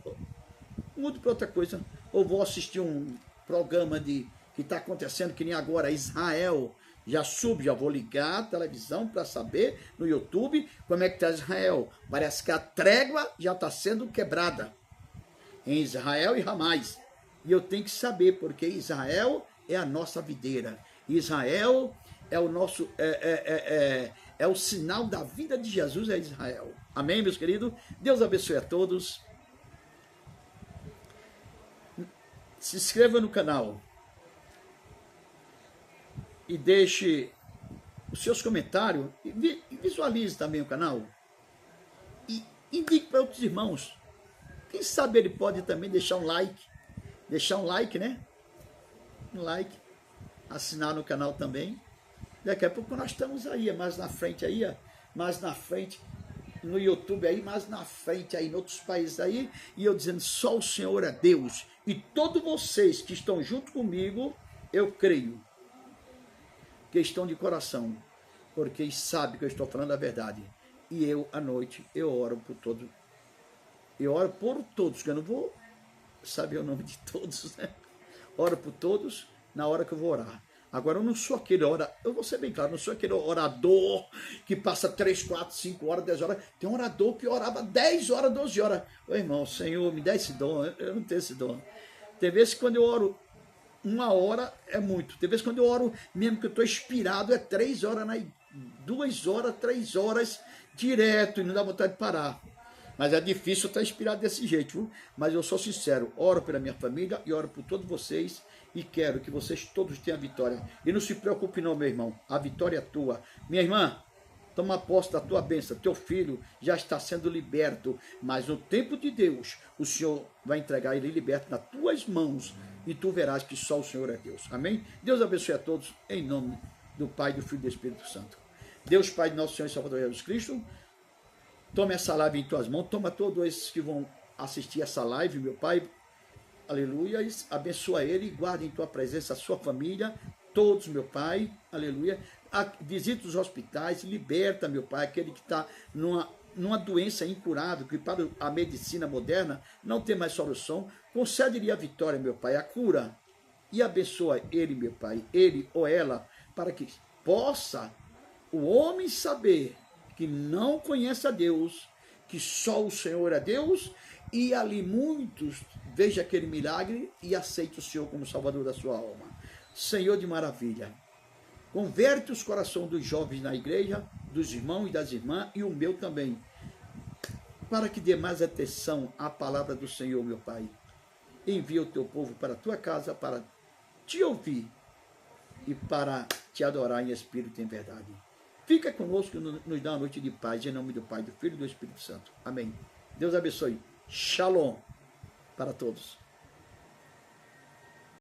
mudo para outra coisa. Ou vou assistir um programa que está acontecendo, que nem agora, Israel. Já vou ligar a televisão para saber no YouTube como é que está Israel. Parece que a trégua já está sendo quebrada em Israel e Hamas. E eu tenho que saber, porque Israel é a nossa videira. Israel é o nosso é o sinal da vida de Jesus, é Israel. Amém, meus queridos? Deus abençoe a todos. Se inscreva no canal. E deixe os seus comentários, e visualize também o canal, e indique para outros irmãos. Quem sabe ele pode também deixar um like, né? Um like, assinar no canal também. Daqui a pouco nós estamos aí, mais na frente aí, mais na frente, no YouTube aí, mais na frente aí, em outros países aí, e eu dizendo, só o Senhor é Deus, e todos vocês que estão junto comigo, eu creio, que estão de coração, porque sabe que eu estou falando a verdade. E eu, à noite, eu oro por todos. Eu oro por todos, que eu não vou saber o nome de todos, né? Oro por todos na hora que eu vou orar. Agora, eu não sou aquele eu vou ser bem claro, não sou aquele orador que passa 3, 4, 5 horas, 10 horas. Tem um orador que orava 10 horas, 12 horas. Ô irmão, Senhor, me dá esse dom. Eu não tenho esse dom. Tem vezes que quando eu oro 1 hora é muito. Tem vezes quando eu oro, mesmo que eu estou inspirado, é 3 horas, 2 horas, 3 horas direto, e não dá vontade de parar. Mas é difícil estar inspirado desse jeito, viu? Mas eu sou sincero, oro pela minha família e oro por todos vocês, e quero que vocês todos tenham a vitória. E não se preocupe não, meu irmão, a vitória é tua. Minha irmã, toma posse da tua bênção, teu filho já está sendo liberto, mas no tempo de Deus, o Senhor vai entregar ele liberto nas tuas mãos, e tu verás que só o Senhor é Deus. Amém? Deus abençoe a todos, em nome do Pai, do Filho e do Espírito Santo. Deus, Pai de nosso Senhor e Salvador Jesus Cristo, toma essa live em tuas mãos, toma todos esses que vão assistir essa live, meu Pai, aleluia, abençoa ele, guarda em tua presença a sua família, todos, meu Pai, aleluia, visita os hospitais, liberta, meu Pai, aquele que está numa doença incurável, que para a medicina moderna não tem mais solução, concede-lhe a vitória, meu Pai, a cura, e abençoa ele, meu Pai, ele ou ela, para que possa o homem saber que não conhece a Deus, que só o Senhor é Deus, e ali muitos vejam aquele milagre e aceitem o Senhor como Salvador da sua alma. Senhor de maravilha, converte os corações dos jovens na igreja, dos irmãos e das irmãs, e o meu também, para que dê mais atenção à palavra do Senhor, meu Pai. Envia o teu povo para a tua casa para te ouvir e para te adorar em espírito e em verdade. Fica conosco, nos dá uma noite de paz, em nome do Pai, do Filho e do Espírito Santo. Amém. Deus abençoe. Shalom para todos.